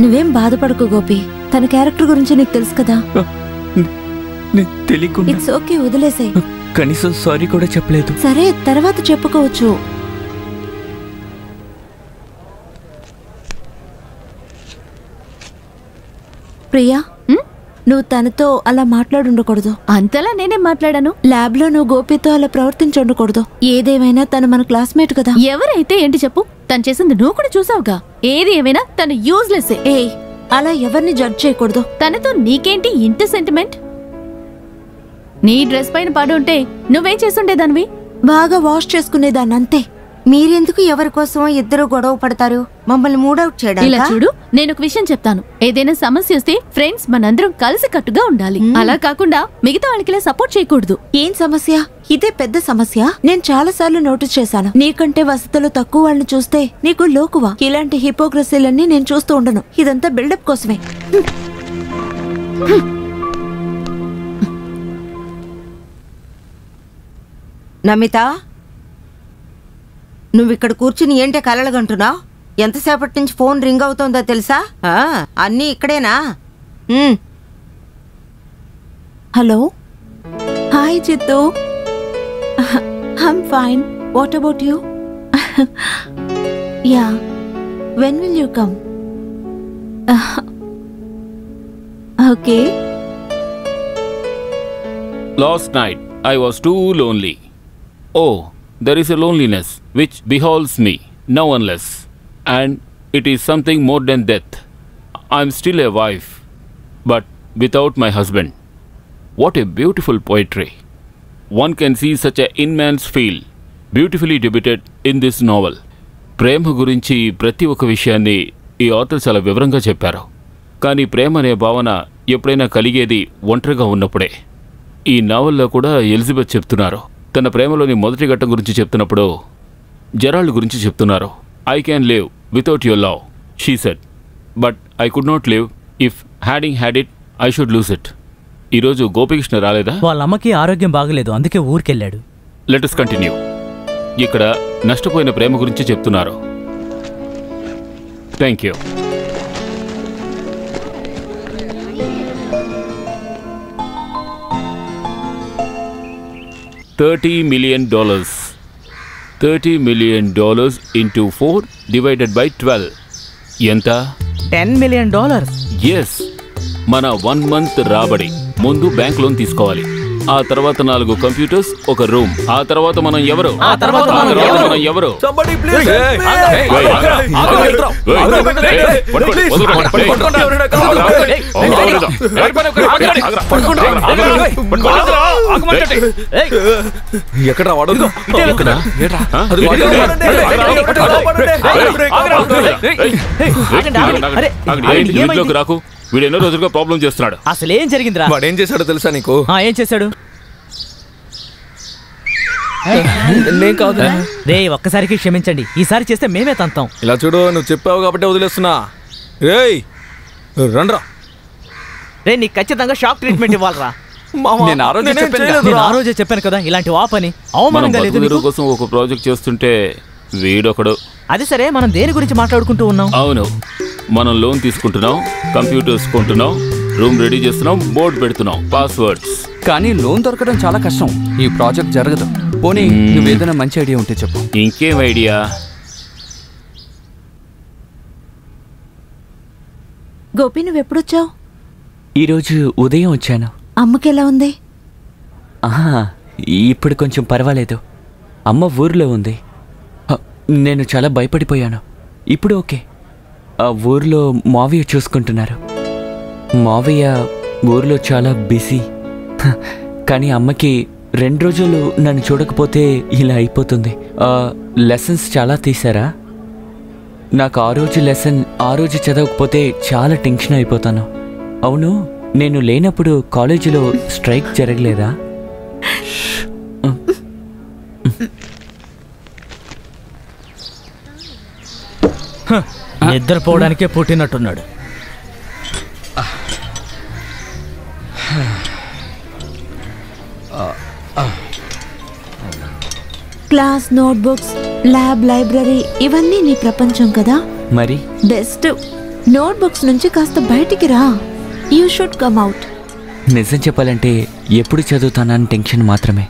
నువ్వేం బాధపడకు గోపి, తన క్యారెక్టర్ గురించి నీకు తెలుసు కదా. తెలియకుండా ఇట్స్ ఓకే, వదిలేసే. కనీసం సారీ కూడా చెప్పలేదు. సరే, తర్వాత చెప్పుకోవచ్చు. ప్రియా, నువ్వు తనతో అలా మాట్లాడుండకూడదు. అంతలా నేనేం మాట్లాడాను? ల్యాబ్లో నువ్వు గోపితో అలా ప్రవర్తించుండకూడదు. ఏదేమైనా తను మన క్లాస్మేట్ కదా. ఎవరైతే ఏంటి చెప్పు, తను చేసింది నువ్వు కూడా చూసావుగా. ఏది ఏమైనా తను యూజ్లెస్. అలా ఎవరిని జడ్జ్ చేయకూడదు. తనతో నీకేంటి ఇంత సెంటిమెంట్? నీ డ్రెస్ పైన పడి ఉంటే నువ్వేం చేసుండేదానివి? బాగా వాష్ చేసుకునేదాన్ని, అంతే. మీరెందుకు ఎవరి కోసం ఇద్దరు గొడవ పడతారు? మమ్మల్ని మూడౌట్ చేయడానికి? ఇలా చూడు, నేను ఒక విషయం చెప్తాను. ఏదైనా సమస్య వస్తే ఫ్రెండ్స్ మనందరం కలిసి కట్టుగా ఉండాలి. అలా కాకుండా మిగతా వాళ్ళకి సపోర్ట్ చేయకూడదు. ఏం సమస్య? ఇదే పెద్ద సమస్య. నేను చాలా సార్లు నోటీస్ చేశాను. నీకంటే వసతులు తక్కువ వాళ్ళని చూస్తే నీకు లోకువా. ఇలాంటి హిపోక్రసీలన్నీ నేను చూస్తూ ఉండను. ఇదంతా బిల్డప్ కోసమే. నమిత, నువ్విక్కడ కూర్చుని ఏంటే కలలుగంటున్నావు? ఎంతసేపటి నుంచి ఫోన్ రింగ్ అవుతోందో తెలుసా? అన్నీ ఇక్కడేనా? హలో, హాయ్ చిత్తు. I'm fine. What about you? Yeah, when will you come? Okay. Last night I was too lonely. Oh, there is a loneliness which beholds me, no one less, and it is something more than death. I am still a wife, but without my husband. What a beautiful poetry. One can see such a immense feel beautifully depicted in this novel. ప్రేమ గురించి ప్రతి ఒక్క విషయాన్ని ఈ author చాలా వివరంగా చెప్పారు. కానీ ప్రేమ అనే భావన ఎప్పుడైనా కలిగేది ఒంటరిగా ఉన్నప్పుడే. ఈ నావల్లో కూడా ఎలిజబెత్ చెప్తున్నారు. తన ప్రేమలోని మొదటి ఘట్టం గురించి చెప్తున్నప్పుడు జెరాల్డ్ గురించి చెప్తున్నారు. I can live without your love, she said, but I could not live if హ్యాడింగ్ had it I should lose it. ఈరోజు గోపికృష్ణ రాలేదా? వాళ్ళ అమ్మకి ఆరోగ్యం బాగలేదు, అందుకే ఊరికెళ్ళాడు. Let us continue. ఇక్కడ నష్టపోయిన ప్రేమ గురించి చెప్తున్నారు. Thank you. $30 million. $30 million into 4 divided by 12. ఎంత? $10 million. ఎస్, మన 1 month రాబడి. ముందు బ్యాంక్ లోన్ తీసుకోవాలి, ఆ తర్వాత 4 కంప్యూటర్స్, ఒక రూమ్. ఆ తర్వాత మనం ఎవరు? ఎక్కడ వాడు? రాకు, వీడు ఎన్నో రోజులుగా ప్రాబ్లం చేస్తున్నాడు. అసలు ఏం జరిగిందిరా? వాడు ఏం చేశాడో తెలుసా నీకు? ఏం చేశాడు? నేను కాదు రే, ఒక్కసారికి క్షమించండి, ఈసారి చేస్తే మేమే తంతాం. ఇలా చూడు, నువ్వు చెప్పావు కాబట్టి వదిలేస్తున్నా. రేయ్ రండ్రా. రే, నీకు ఖచ్చితంగా షాక్ ట్రీట్మెంట్ ఇవ్వాలరా. నేను ఆ రోజే చెప్పాను కదా, ఇలాంటి వాపని అవమానంగా లేదు. కోసం ఒక ప్రాజెక్ట్ చేస్తుంటే వీడొకడు. అది సరే, మనం దేని గురించి మాట్లాడుకుంటూ ఉన్నాం? అవును, మనం లోన్ తీసుకుంటున్నాం, కంప్యూటర్స్ కొంటున్నాం, రూమ్ రెడీ చేస్తున్నాం, బోర్డు పెడుతున్నాం, పాస్వర్డ్స్. కానీ లోన్ దొరకడం చాలా కష్టం. ఈ ప్రాజెక్ట్ జరగదు. పోనీ నువ్వేదైనా మంచి ఐడియా ఉంటే చెప్పు. ఇంకేం ఐడియా? గోపి, నువ్వెప్పుడొచ్చావు? ఈరోజు ఉదయం వచ్చాను. అమ్మకి ఎలా ఉంది? ఇప్పుడు కొంచెం పర్వాలేదు. అమ్మ ఊర్లో ఉంది. నేను చాలా భయపడిపోయాను. ఇప్పుడు ఓకే. ఆ ఊర్లో మావయ్య చూసుకుంటున్నారు. మావయ్య ఊర్లో చాలా బిజీ. కానీ అమ్మకి 2 రోజులు నన్ను చూడకపోతే ఇలా అయిపోతుంది. లెసన్స్ చాలా తీసారా? నాకు ఆ రోజు లెసన్ ఆ రోజు చదవకపోతే చాలా టెన్షన్ అయిపోతాను. అవును, నేను లేనప్పుడు కాలేజీలో స్ట్రైక్ జరగలేదా? నిద్రపోవడానికే పుట్టినట్టున్నాడు. క్లాస్, నోట్బుక్స్, ల్యాబ్, లైబ్రరీ ఇవన్నీ నీ ప్రపంచం కదా. మరి బెస్ట్. నోట్బుక్స్ నుంచి కాస్త బయటికి రా. You should come out. నిజం చెప్పాలంటే ఎప్పుడు చదువుతానని టెన్షన్ మాత్రమే.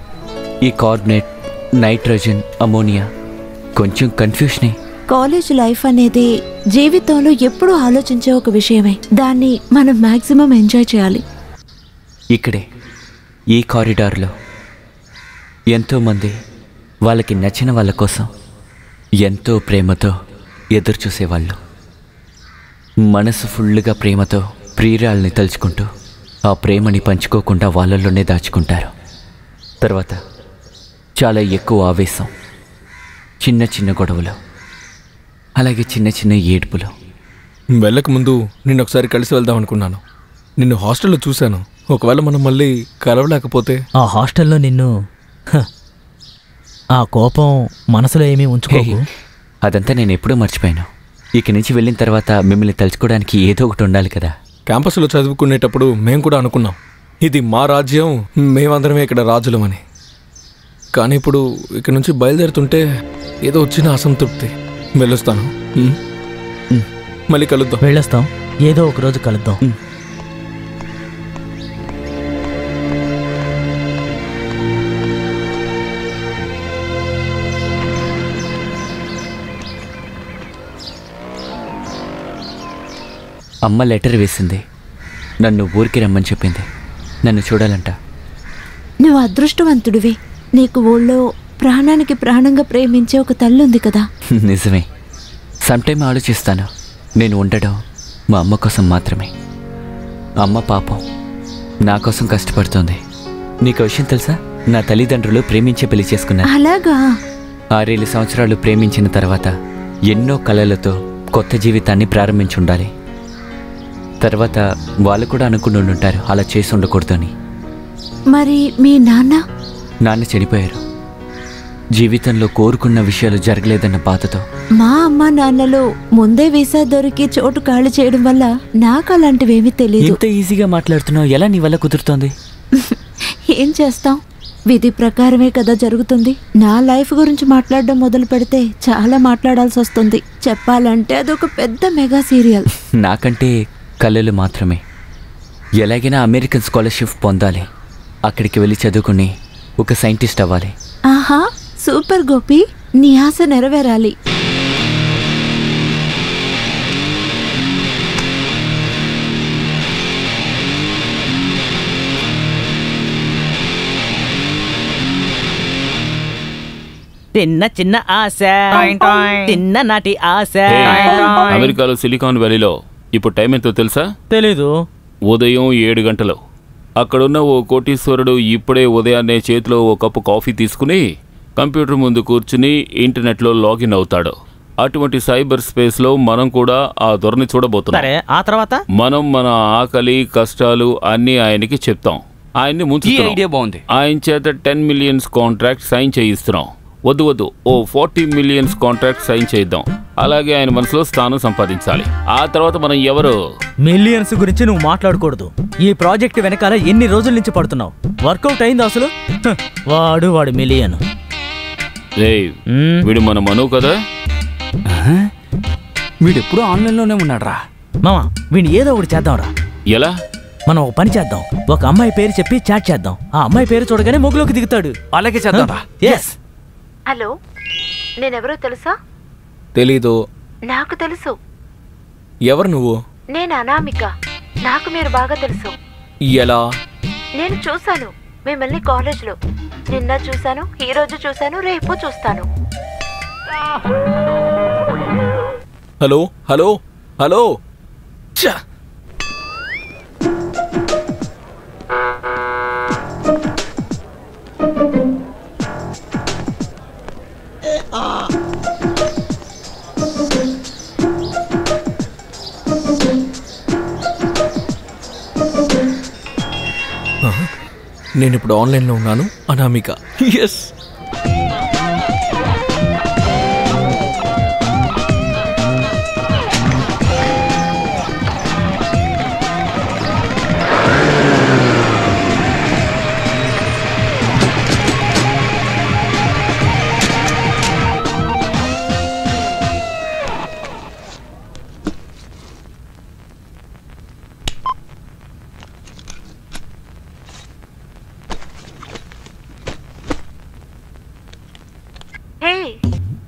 ఈ కార్బనేట్, నైట్రోజన్, అమోనియా కొంచెం కన్ఫ్యూషనే. కాలేజ్ లైఫ్ అనేది జీవితంలో ఎప్పుడూ ఆలోచించే ఒక విషయమే. దాన్ని మనం మాక్సిమం ఎంజాయ్ చేయాలి. ఇక్కడే ఈ కారిడార్లో ఎంతోమంది వాళ్ళకి నచ్చిన వాళ్ళ కోసం ఎంతో ప్రేమతో ఎదురు చూసేవాళ్ళు. మనసు ఫుల్లుగా ప్రేమతో ప్రియురాల్ని తలుచుకుంటూ ఆ ప్రేమని పంచుకోకుండా వాళ్ళల్లోనే దాచుకుంటారు. తర్వాత చాలా ఎక్కువ ఆవేశం, చిన్న చిన్న గొడవలు, అలాగే చిన్న చిన్న ఏడుపులు. వెళ్ళక ముందు నిన్ను ఒకసారి కలిసి వెళ్దాం అనుకున్నాను. నిన్ను హాస్టల్లో చూశాను. ఒకవేళ మనం మళ్ళీ కలవలేకపోతే? ఆ హాస్టల్లో నిన్ను ఆ కోపం మనసులో ఏమీ ఉంచుకోకు. అదంతా నేను ఎప్పుడూ మర్చిపోయాను. ఇక నుంచి వెళ్ళిన తర్వాత మిమ్మల్ని తలుచుకోవడానికి ఏదో ఒకటి ఉండాలి కదా. క్యాంపస్లో చదువుకునేటప్పుడు మేము కూడా అనుకున్నాం, ఇది మా రాజ్యం, మేమందరమే ఇక్కడ రాజులమని. కానీ ఇప్పుడు ఇక్కడ నుంచి బయలుదేరుతుంటే ఏదో వచ్చిన అసంతృప్తి. వెళ్ళొస్తాను. మళ్ళీ కలుద్దాం. వెళ్ళొస్తాం. ఏదో ఒక రోజు కలుద్దాం. అమ్మ లెటర్ వేసింది. నన్ను ఊరికి రమ్మని చెప్పింది. నన్ను చూడాలంట. నువ్వు అదృష్టవంతుడివి. నీకు ఊళ్ళో ప్రాణానికి ప్రాణంగా ప్రేమించే ఒక తల్లి ఉంది కదా. నిజమే. సమ్టైమ్ ఆలోచిస్తాను, నేను ఉండడం మా అమ్మ కోసం మాత్రమే. అమ్మ పాపం నా కోసం కష్టపడుతుంది. నీకు విషయం తెలుసా? నా తల్లిదండ్రులు ప్రేమించే పెళ్లి చేసుకున్నారు. అలాగా? 6 సంవత్సరాలు ప్రేమించిన తర్వాత ఎన్నో కలలతో కొత్త జీవితాన్ని ప్రారంభించి ఉండాలి. తర్వాత వాళ్ళు కూడా అనుకుని ఉంటారు అలా చేసి ఉండకూడదని. మరి మీ నాన్న చనిపోయారు. జీవితంలో కోరుకున్న విషయాలు జరగలేదన్న బాధతో. మా అమ్మ నాన్నలు ముందే వీసా దొరికి చోటు ఖాళీ చేయడం వల్ల నాకు అలాంటివేమీ తెలియదు. ఇంత ఈజీగా మాట్లాడుతున్నావు, ఎలా నీ వల్ల కుదురుతోంది? ఏం చేస్తాం, విధి ప్రకారమే కదా జరుగుతుంది. నా లైఫ్ గురించి మాట్లాడడం మొదలు పెడితే చాలా మాట్లాడాల్సి వస్తుంది. చెప్పాలంటే అదొక పెద్ద మెగా సీరియల్. నాకంటే కళలు మాత్రమే. ఎలాగైనా అమెరికన్ స్కాలర్షిప్ పొందాలి. అక్కడికి వెళ్ళి చదువుకుని ఒక సైంటిస్ట్ అవ్వాలి. ఆహా, సూపర్ గోపి, నీ ఆశ నెరవేరాలి. చిన్న చిన్న ఆశ, చిన్న నాటి ఆశ. అమెరికాలో సిలికాన్ వ్యాలీలో ఇప్పుడు టైం ఎంతో తెలుసా? తెలీదు. ఉదయం 7 గంటలు. అక్కడున్న ఓ కోటీశ్వరుడు ఇప్పుడే ఉదయాన్నే చేతిలో ఓ కప్పు కాఫీ తీసుకుని కంప్యూటర్ ముందు కూర్చుని ఇంటర్నెట్లో లాగిన్ అవుతాడు. అటువంటి సైబర్ స్పేస్లో మనం కూడా ఆ ధోరణి చూడబోతున్నాం. ఆ తర్వాత మనం మన ఆకలి కష్టాలు అన్నీ ఆయనకి చెప్తాం. ఆయన్ని ముంచుతున్నాం. ఆయన చేత 10 మిలియన్స్ కాంట్రాక్ట్ సైన్ చేయిస్తున్నాం. వద్దు, ఓ 40 మిలియన్స్ కాంట్రాక్ట్ సైన్ చేద్దాం. అలాగే ఆయన మనసులో స్థానం సంపాదించాలి. ఆ తర్వాత మనం ఎవరు? మిలియన్స్ గురించి నువ్వు మాట్లాడకూడదు. ఈ ప్రాజెక్ట్ వెనకాల ఎన్ని రోజుల నుంచి పడుతున్నావు? వర్కౌట్ అయింది అసలు? వాడు మిలియన్. వీడు మన మను కదా? వీడెప్పుడు ఆన్లైన్లోనే ఉన్నాడ్రా. మామా, వీడిని ఏదో ఒకటి చేద్దాంరా. ఎలా? మనం ఒక పని చేద్దాం. ఒక అమ్మాయి పేరు చెప్పి చాట్ చేద్దాం. ఆ అమ్మాయి పేరు చూడగానే మొగ్గులోకి దిగుతాడు. అలాగే చేద్దాంరా. ఎస్. హలో, నేనెవరో తెలుసా? తెలీదు. నాకు తెలుసు. ఎవరు నువ్వు? నేను అనామిక. నాకు మీరు బాగా తెలుసు. ఎలా? నేను చూశాను మిమ్మల్ని కాలేజ్లో. నిన్న చూశాను, ఈ రోజు చూశాను, రేపు చూస్తాను. Hello hello hello. నేను ఇప్పుడు ఆన్లైన్లో ఉన్నాను. అనామిక. ఎస్.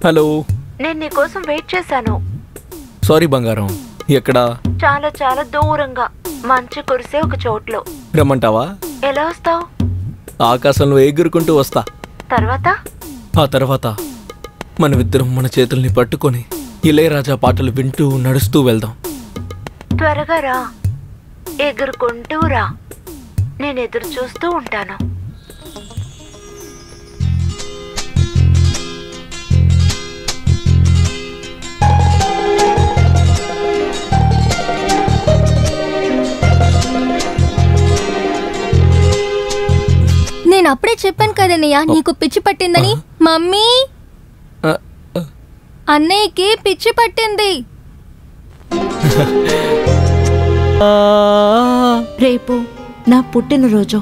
హలో. నేను నీకోసం వెయిట్ చేశాను. సారీ బంగారం. ఎక్కడా? చాలా చాలా దూరంగా మంచు కురిసే ఒక చోట్లో. రమ్మంటావా? ఎలా వస్తావు? ఆకాశంలో ఎగురుకుంటూ వస్తా. తర్వాత? ఆ తర్వాత మనమిద్దరం మన చేతుల్ని పట్టుకొని ఇళయరాజా పాటలు వింటూ నడుస్తూ వెళ్దాం. త్వరగా రా, ఎగురుకుంటూ రా, నేను ఎదురు చూస్తూ ఉంటాను. నేను అప్పుడే చెప్పాను కదన్నయ్య నీకు పిచ్చి పట్టిందని. మమ్మీ, అన్నయ్యకి పిచ్చి పట్టింది. రేపు నా పుట్టినరోజు.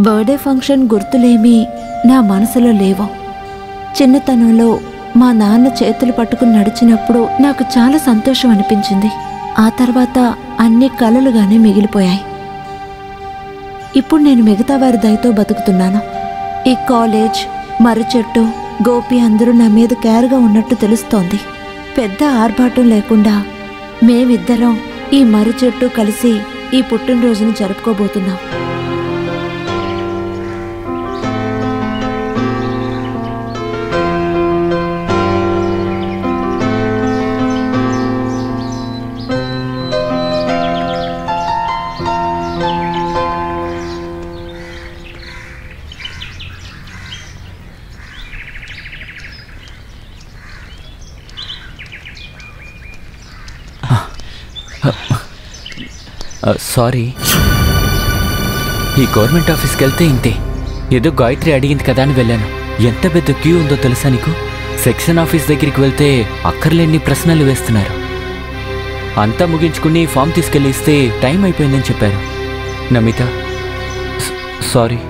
బర్త్డే ఫంక్షన్ గుర్తులేమీ నా మనసులో లేవు. చిన్నతనంలో మా నాన్న చేతులు పట్టుకుని నడిచినప్పుడు నాకు చాలా సంతోషం అనిపించింది. ఆ తర్వాత అన్ని కలలుగానే మిగిలిపోయాయి. ఇప్పుడు నేను మిగతా వారి దయతో బతుకుతున్నాను. ఈ కాలేజ్, మర్రి చెట్టు, గోపి అందరూ నా మీద కేర్గా ఉన్నట్టు తెలుస్తోంది. పెద్ద ఆర్భాటం లేకుండా మేమిద్దరం ఈ మర్రి చెట్టు కలిసి ఈ పుట్టినరోజుని జరుపుకోబోతున్నాం. సారీ. ఈ గవర్నమెంట్ ఆఫీస్కి వెళ్తే ఇంతే. ఏదో గాయత్రి అడిగింది కదా అని వెళ్ళాను. ఎంత పెద్ద క్యూ ఉందో తెలుసా నీకు? సెక్షన్ ఆఫీస్ దగ్గరికి వెళ్తే అక్కర్లేని ప్రశ్నలు వేస్తున్నారు. అంతా ముగించుకుని ఫామ్ తీసుకెళ్ళి ఇస్తే టైం అయిపోయిందని చెప్పారు. నమిత, సారీ.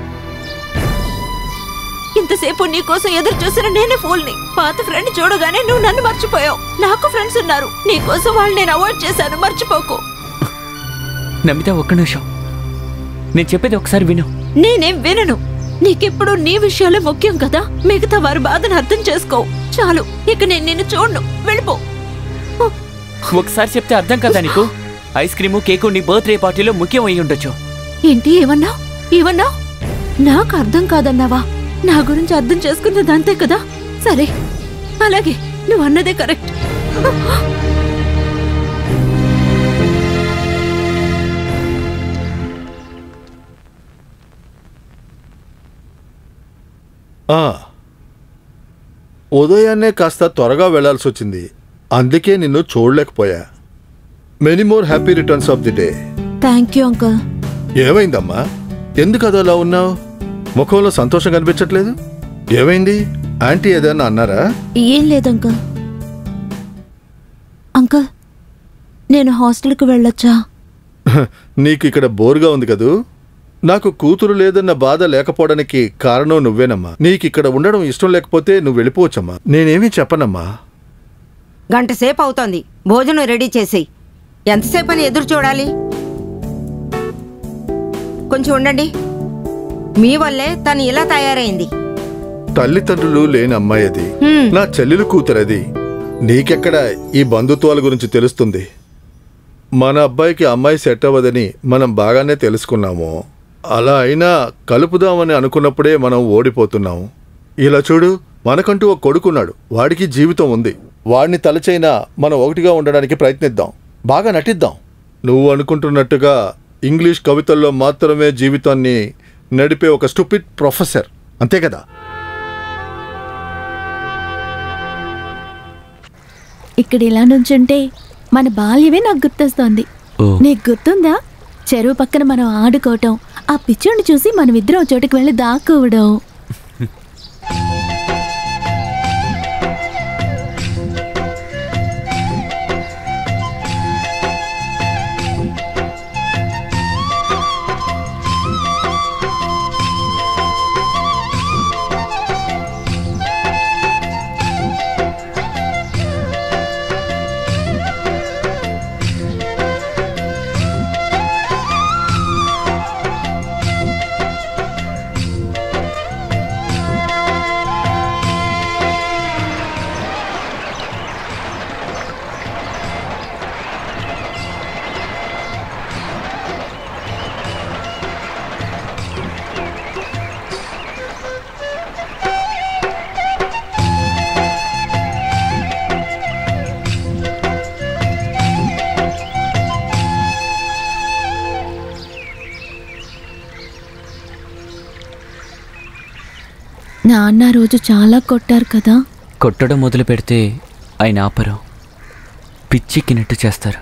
ఇంతసేపు నీకోసం ఎదురు చూసిన నేనే ఫోల్ని. పాత ఫ్రెండ్ చూడగానే నువ్వు నన్ను మర్చిపోయావు. నాకు ఫ్రెండ్స్ ఉన్నారు. నీకోసం వాళ్ళు నేను అవాయిడ్ చేశాను, మర్చిపోకు. నమిత, ఒక్క నిమిషం. నేను చెప్పేది ఒకసారి విను. నేనేం వినను. నీకెప్పుడు నీ విషయాలే ముఖ్యం కదా. మిగతా వారి బాధను అర్థం చేసుకో. చాలు, ఇక నేను నిన్ను చూడను. వెళ్ళిపో. ఒకసారి చెప్తే అర్థం కదా నీకు? ఐస్ క్రీము, కేకు నీ బర్త్డే పార్టీలో ముఖ్యం అయి ఉండొచ్చు. ఏంటి ఏమన్నా? నాకు అర్థం కాదన్నావా? నా గురించి అర్థం చేసుకున్నది అంతే కదా. సరే, అలాగే, నువ్వు అన్నదే కరెక్ట్. ఉదయాన్నే కాస్త త్వరగా వెళ్లాల్సి వచ్చింది. అందుకే నిన్ను చూడలేకపోయా. Many more happy returns of the day. Thank you uncle. ఏమైందమ్మా? ఎందుకు అదోలా ఉన్నావు? ముఖంలో సంతోషం కనిపించట్లేదు. ఏమైంది? ఆంటీ ఏదన్నా అన్నారా? ఏం లేదు అంకుల్. అంకుల్, నేను హాస్టల్కి వెళ్ళొచ్చా? నీకు ఇక్కడ బోర్గా ఉంది కదూ. నాకు కూతురు లేదన్న బాధ లేకపోవడానికి కారణం నువ్వేనమ్మా. నీకిక్కడ ఉండడం ఇష్టం లేకపోతే నువ్వు వెళ్ళిపోవచ్చమ్మా. నేనేమీ చెప్పనమ్మా. గంట సేపు అవుతోంది. భోజనం రెడీ చేసేయి. ఎంతసేపు అని ఎదురు చూడాలి? కొంచెం ఉండండి. మీ వల్లే తను ఇలా తయారైంది. తల్లిదండ్రులు లేని అమ్మాయి అది. నా చెల్లెలు కూతురది. నీకెక్కడ ఈ బంధుత్వాల గురించి తెలుస్తుంది? మన అబ్బాయికి అమ్మాయి సెట్ అవ్వదని మనం బాగానే తెలుసుకున్నాము. అలా అయినా కలుపుదామని అనుకున్నప్పుడే మనం ఓడిపోతున్నాము. ఇలా చూడు, మనకంటూ ఒక కొడుకున్నాడు. వాడికి జీవితం ఉంది. వాడిని తలచైనా మనం ఒకటిగా ఉండడానికి ప్రయత్నిద్దాం. బాగా నటిద్దాం. నువ్వు అనుకుంటున్నట్టుగా ఇంగ్లీష్ కవితల్లో మాత్రమే జీవితాన్ని నడిపే ఒక స్టూపిడ్ ప్రొఫెసర్, అంతే కదా? ఇక్కడ ఇలా నుంచుంటే మన బాల్యమే నాకు గుర్తొస్తోంది. నీకు గుర్తుందా? చెరువు పక్కన మనం ఆడుకోవటం, ఆ పిచ్చోడిని చూసి మనమిద్దరం చోటుకి వెళ్ళి దాక్కోవడం. నాన్న రోజు చాలా కొట్టారు కదా. కొట్టడం మొదలు పెడితే ఆయన ఆపరు, పిచ్చిక్కినట్టు చేస్తారు.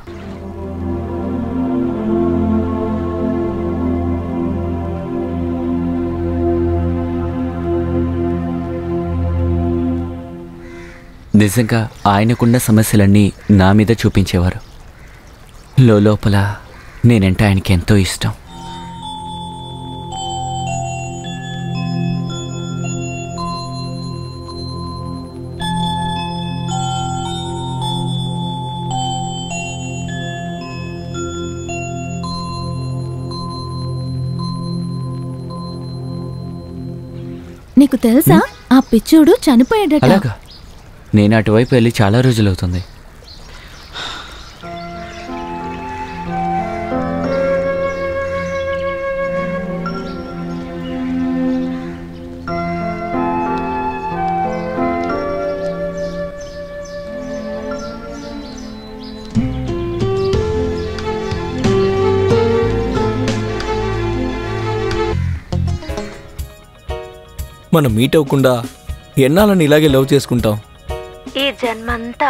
నిజంగా ఆయనకున్న సమస్యలన్నీ నా మీద చూపించేవారు. లోపల నేనంటే ఆయనకి ఎంతో ఇష్టం. నీకు తెలుసా ఆ పిచ్చోడు చనిపోయాడట. అలాగా? నేను అటువైపు వెళ్ళి చాలా రోజులవుతుంది. మనం మీట్ అవ్వకుండా ఎన్నాళ్ళని ఇలాగే లవ్ చేసుకుంటాం? ఈ జన్మంతా.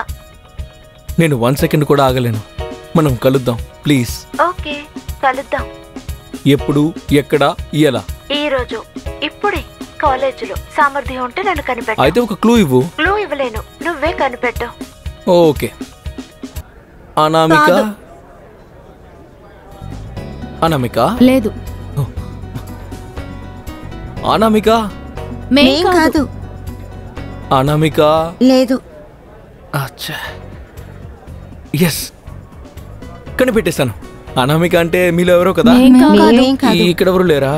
నేను 1 సెకండ్ కూడా ఆగలేను. మనం కలుద్దాం ప్లీజ్. ఓకే, కలుద్దాం. ఎప్పుడు, ఎక్కడ, ఎలా? ఈ రోజు, ఇప్పుడే, కాలేజీలో. సామర్థ్యం ఉంటే నన్ను కనిపెట్టు. అయితే ఒక క్లూ ఇవ్వు. క్లూ ఇవ్వలేను, నువ్వే కనిపెట్టు. ఓకే. అనామిక. అనామిక లేదు. అనామిక మేం కాదు. అనామిక లేదు. అచ్చా, ఎస్, కనిపెట్టేశాను. అనామిక అంటే మీలో ఎవరో కదా? ఇక్కడ ఎవరు లేరా?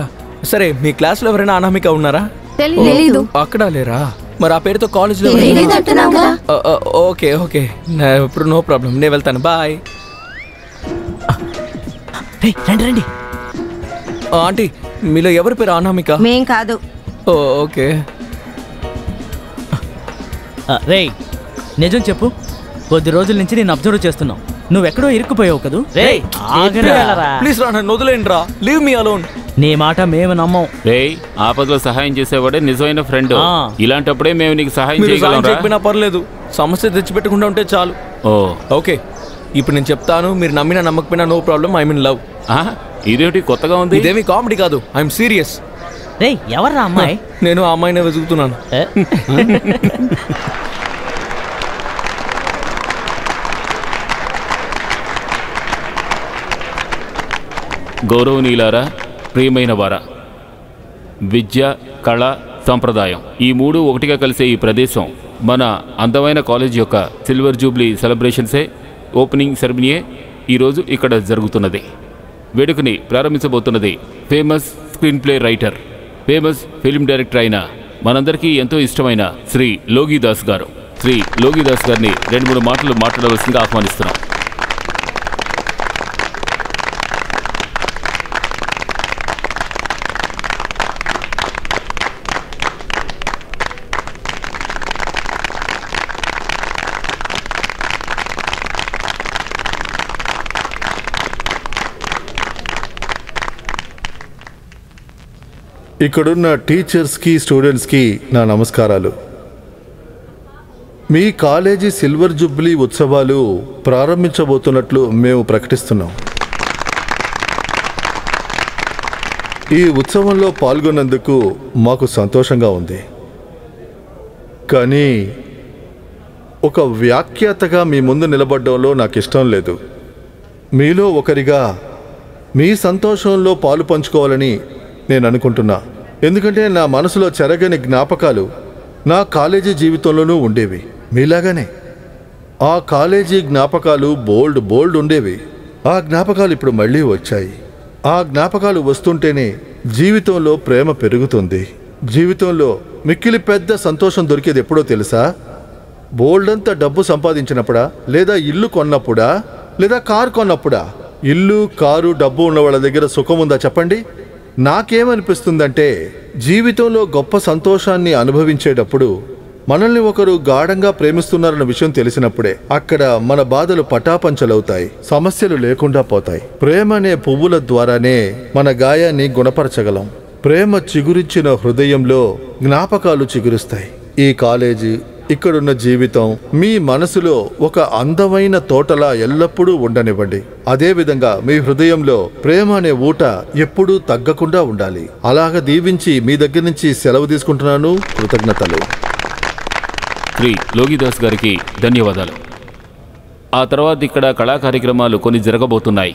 సరే, మీ క్లాస్లో ఎవరైనా అనామిక ఉన్నారా? తెలీదు. అక్కడ లేరా? మరి ఆ పేరుతో కాలేజ్లో ఓకే ఓకే, ఇప్పుడు నో ప్రాబ్లం, నేను వెళ్తాను. బాయ్. రండి రండి. ఆంటీ, మీలో ఎవరి పేరు అనామిక? మేం కాదు. ఓకే. రేయ్, నిజం చెప్పు. కొద్ది రోజుల నుంచి నేను అబ్జర్వ్ చేస్తున్నావు. నువ్వెక్కడో ఇరుక్కుపోయావు కదూ. రేయ్, ప్లీజ్ రా, నన్ను వదిలేండి రా. Leave me alone. నీ మాట మేము నమ్మం. రేయ్, ఆపదలో సహాయం చేసేవాడే నిజమైన ఫ్రెండ్. ఇలాంటప్పుడే మేము నీకు సహాయం చేయగలం. చెప్పినా పర్లేదు, సమస్య తెచ్చిపెట్టకుండా ఉంటే చాలు. ఓకే, ఇప్పుడు నేను చెప్తాను. మీరు నమ్మినా నమ్మకపోయినా no problem. I mean love. ఇదేమిటి కొత్తగా ఉంది? ఇదేమి కామెడీ కాదు, ఐఎమ్ సీరియస్. రేయ్, ఎవర్రా అమ్మాయి? నేను ఆ అమ్మాయినే వెతుకుతున్నాను. గౌరవనీయులారా, ప్రియమైన వారా, విద్య, కళ, సంప్రదాయం ఈ మూడు ఒకటిగా కలిసే ఈ ప్రదేశం మన అందమైన కాలేజ్ యొక్క సిల్వర్ జూబ్లీ సెలబ్రేషన్సే, ఓపెనింగ్ సెరమనీయే ఈరోజు ఇక్కడ జరుగుతున్నది. వేడుకని ప్రారంభించబోతున్నది famous screenplay writer, famous film director అయిన మనందరికీ ఎంతో ఇష్టమైన శ్రీ లోగిదాస్ గారు. శ్రీ లోగిదాస్ గారిని 2-3 మాటలు మాట్లాడవలసిందిగా ఆహ్వానిస్తున్నాం. ఇక్కడున్న టీచర్స్కి, స్టూడెంట్స్కి నా నమస్కారాలు. మీ కాలేజీ సిల్వర్ జూబ్లీ ఉత్సవాలు ప్రారంభించబోతున్నట్లు మేము ప్రకటిస్తున్నాం. ఈ ఉత్సవంలో పాల్గొన్నందుకు మాకు సంతోషంగా ఉంది. కానీ ఒక వ్యాఖ్యాతగా మీ ముందు నిలబడడంలో నాకు ఇష్టం లేదు. మీలో ఒకరిగా మీ సంతోషంలో పాలు పంచుకోవాలని నేను అనుకుంటున్నా. ఎందుకంటే నా మనసులో చెరగని జ్ఞాపకాలు నా కాలేజీ జీవితంలోనూ ఉండేవి. మీలాగానే ఆ కాలేజీ జ్ఞాపకాలు బోల్డ్ ఉండేవి. ఆ జ్ఞాపకాలు ఇప్పుడు మళ్ళీ వచ్చాయి. ఆ జ్ఞాపకాలు వస్తుంటేనే జీవితంలో ప్రేమ పెరుగుతుంది. జీవితంలో మిక్కిలి పెద్ద సంతోషం దొరికేది ఎప్పుడో తెలుసా? బోల్డంత డబ్బు సంపాదించినప్పుడా, లేదా ఇల్లు కొన్నప్పుడా, లేదా కారు కొన్నప్పుడా? ఇల్లు, కారు, డబ్బు ఉన్న వాళ్ళ దగ్గర సుఖం ఉందా చెప్పండి? నాకేమనిపిస్తుందంటే జీవితంలో గొప్ప సంతోషాన్ని అనుభవించేటప్పుడు మనల్ని ఒకరు గాఢంగా ప్రేమిస్తున్నారన్న విషయం తెలిసినప్పుడే అక్కడ మన బాధలు పటాపంచలవుతాయి, సమస్యలు లేకుండా పోతాయి. ప్రేమ అనే పువ్వుల ద్వారానే మన గాయాన్ని గుణపరచగలం. ప్రేమ చిగురించిన హృదయంలో జ్ఞాపకాలు చిగురుస్తాయి. ఈ కాలేజీ, ఇక్కడున్న జీవితం మీ మనసులో ఒక అందమైన తోటలా ఎల్లప్పుడూ ఉండనివ్వండి. అదేవిధంగా మీ హృదయంలో ప్రేమ అనే ఊట ఎప్పుడూ తగ్గకుండా ఉండాలి. అలాగ దీవించి మీ దగ్గర నుంచి సెలవు తీసుకుంటున్నాను. కృతజ్ఞతలు. శ్రీ లోగిదాస్ గారికి ధన్యవాదాలు. ఆ తర్వాత ఇక్కడ కళా కార్యక్రమాలు కొన్ని జరగబోతున్నాయి.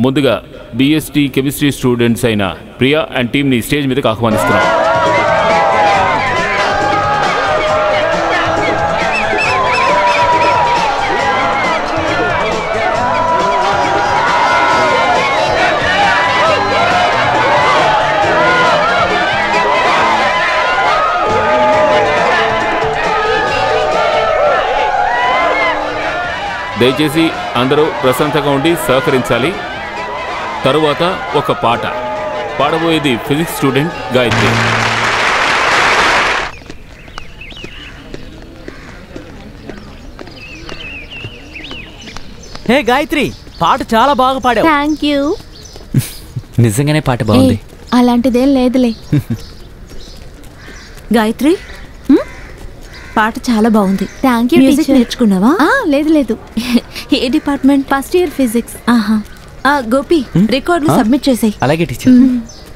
ముందుగా బిఎస్టీ కెమిస్ట్రీ స్టూడెంట్స్ అయిన ప్రియా అండ్ టీమ్ని స్టేజ్ మీదకి ఆహ్వానిస్తున్నాం. దయచేసి అందరూ ప్రశాంతంగా ఉండి సహకరించాలి. తరువాత ఒక పాట పాడబోయేది ఫిజిక్స్ స్టూడెంట్ గాయత్రి. హే గాయత్రి, పాట చాలా బాగా పాడావు. Thank you. నిజంగానే పాట బాగుంది. అలాంటిదేం లేదులే. గాయత్రి, పాట చాలా బాగుంది. Thank you. మ్యూజిక్ నేర్చుకున్నావా? లేదు లేదు. ఏ డిపార్ట్మెంట్? First year physics. ఆహా. గోపి, రికార్డులు సబ్మిట్ చేసాయి. అలాగే టీచర్.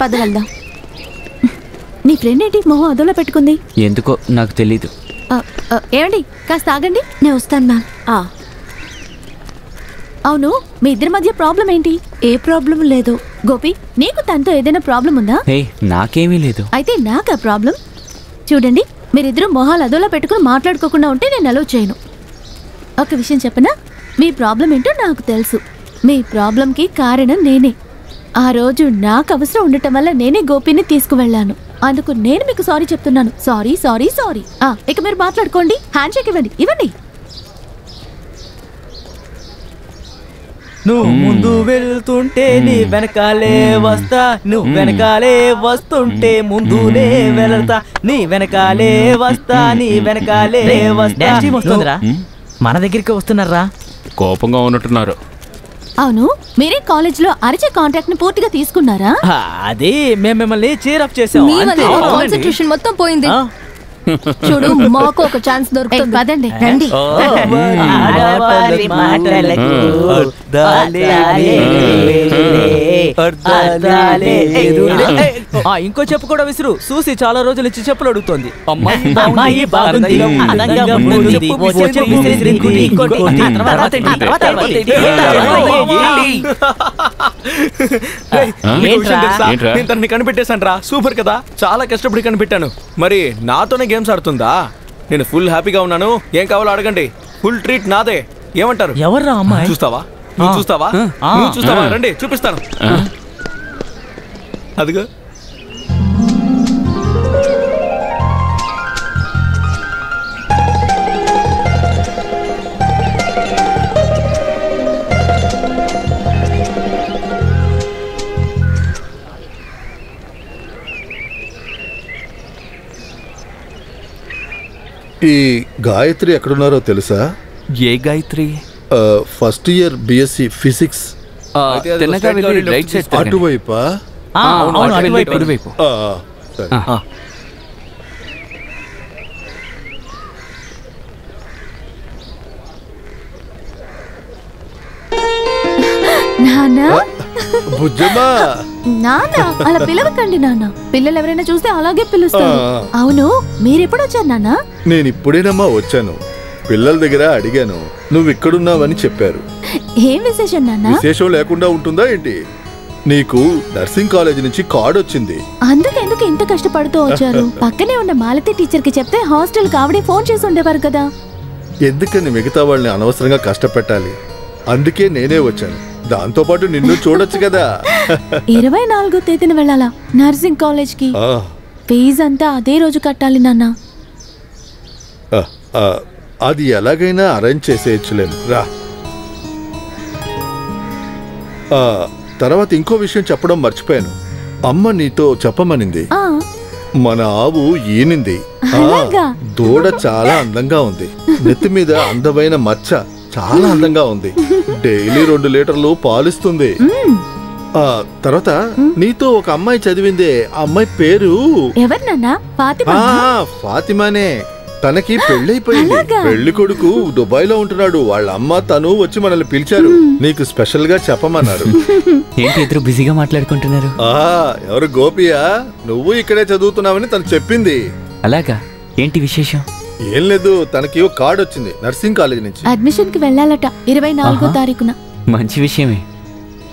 పద వెళ్దాం. నీ ఫ్రెండ్ ఏంటి మొహం అదోలా పెట్టుకుంది? ఎందుకో నాకు తెలీదు. ఏమండి, కాస్త ఆగండి. నేను వస్తాను మ్యామ్. అవును, మీ ఇద్దరి మధ్య ప్రాబ్లం ఏంటి? ఏ ప్రాబ్లం లేదు. గోపి, నీకు తనతో ఏదైనా ప్రాబ్లం ఉందా? హే, నాకేమీ లేదు. అయితే నాకా ప్రాబ్లం? చూడండి, మీరిద్దరూ మొహాలు అదోలా పెట్టుకుని మాట్లాడుకోకుండా ఉంటే నేను అలౌ చేయను. ఒక విషయం చెప్పనా? మీ ప్రాబ్లం ఏంటో నాకు తెలుసు. మీ ప్రాబ్లంకి కారణం నేనే. ఆ రోజు నాకు అవసరం ఉండటం వల్ల నేనే గోపిని తీసుకువెళ్ళాను. అందుకు నేను మీకు సారీ చెప్తున్నాను. Sorry sorry sorry. ఇక మీరు మాట్లాడుకోండి. హ్యాండ్ షేక్ ఇవ్వండి. ఇవ్వండి. నువ్వు ముందు వెళ్తుంటే నీ వెనకాలే వస్తా, నువ్వు వెనకాలే వస్తుంటే ముందునే వెళ్తా, నీ వెనకాలే వస్తా, నీ వెనకాలే వస్తా. వస్తుందిరా, మన దగ్గరికి వస్తున్నారా? కోపంగా ఉన్నట్టున్నారు. అవును, మీరే కాలేజ్ లో అరిచే కాంట్రాక్ట్ ని పూర్తిగా తీసుకున్నారా? అది మేము మిమ్మల్ని చీరప్ చేసాం. కాన్సంట్రేషన్ మొత్తం పోయింది. చూడు, మాకు ఒక ఛాన్స్ దొరుకుతుంది. పదండి, రండి. ఇంకో చెప్పు కూడా విసురు. చూసి చాలా రోజుల నుంచి చెప్పులు అడుగుతోంది. అమ్మాయి బాగుంది, అందంగా ఉంటుంది. నేను తనని కనిపెట్టేశాను రా. సూపర్ కదా, చాలా కష్టపడి కనిపెట్టాను. మరి నాతోనే గేమ్స్ ఆడుతుందా? నేను ఫుల్ హ్యాపీగా ఉన్నాను. ఏం కావాలో అడగండి, ఫుల్ ట్రీట్ నాదే. ఏమంటారు? ఎవర్రా అమ్మాయి? చూస్తావా? నువ్వు చూస్తావా? నువ్వు చూస్తావా? రండి, చూపిస్తాను. అదిగో. ఈ గాయత్రి ఎక్కడున్నారో తెలుసా? ఏ Gayatri? First year BSc physics. అటువైపా? అటువైపు. నానా, బుజ్జమ్మా. నానా అలా పిలవకండి నాన్న. పిల్లలు ఎవరైనా చూస్తే అలాగే పిలుస్తారు. అవును, మీరెప్పుడు వచ్చారు నాన్న? నేను ఇప్పుడేనమ్మా వచ్చాను. పిల్లల దగ్గర అడిగాను, నువ్వు ఇక్కడున్నావని చెప్పారు. ఏం విశేషం నాన్న? విశేషం లేకుండా ఉంటుందా ఏంటి? నీకు నర్సింగ్ కాలేజ్ నుంచి కార్డు వచ్చింది. అందుకెందుకు ఇంత కష్టపడుతూ వచ్చారు? పక్కనే ఉన్న మాలతి టీచర్ కి చెప్తే హాస్టల్ కావడే ఫోన్ చేసి ఉండేవారు కదా. ఎందుకని మిగతా వాళ్ళని అనవసరంగా కష్టపెట్టాలి? అందుకే నేనే వచ్చాను. దాంతో పాటు నిన్ను చూడొచ్చు కదా. 24వ తేదీన వెళ్ళాలా నర్సింగ్ కాలేజ్ కి? ఫీజు అంతా అదే రోజు కట్టాలి నాన్న. అది ఎలాగైనా అరేంజ్ చేసేయచ్చులేను, రా. తర్వాత ఇంకో విషయం చెప్పడం మర్చిపోయాను. అమ్మ నీతో చెప్పమనింది. మన ఆవు ఈనింది. దూడ చాలా అందంగా ఉంది. నెత్తి మీద అందమైన మచ్చ చాలా అందంగా ఉంది. డైలీ 2 లీటర్లు పాలిస్తుంది. తర్వాత నీతో ఒక అమ్మాయి చదివిందే, ఆ అమ్మాయి పేరు ఎవరు నాన్న? ఫాతిమా? ఫాతిమానే. తనకి పెళ్ళైపోయింది. పెళ్లి కొడుకు దుబాయ్ లో ఉంటున్నాడు. వాళ్ళ అమ్మ తను వచ్చి మనల్ని పిలిచారు, నీకు స్పెషల్ గా చెప్పమన్నారు. ఏంటి ఇద్దరు బిజీగా మాట్లాడుకుంటున్నారు? ఎవరు? గోపియా? నువ్వు ఇక్కడే చదువుతున్నావని తను చెప్పింది. అలాగా? ఏంటి విశేషం? ఏం లేదు, తనకి ఓ కార్డ్ వచ్చింది నర్సింగ్ కాలేజ్ నుంచి. అడ్మిషన్ కి వెళ్ళాలట 24వ తారీఖున. మంచి విషయమే.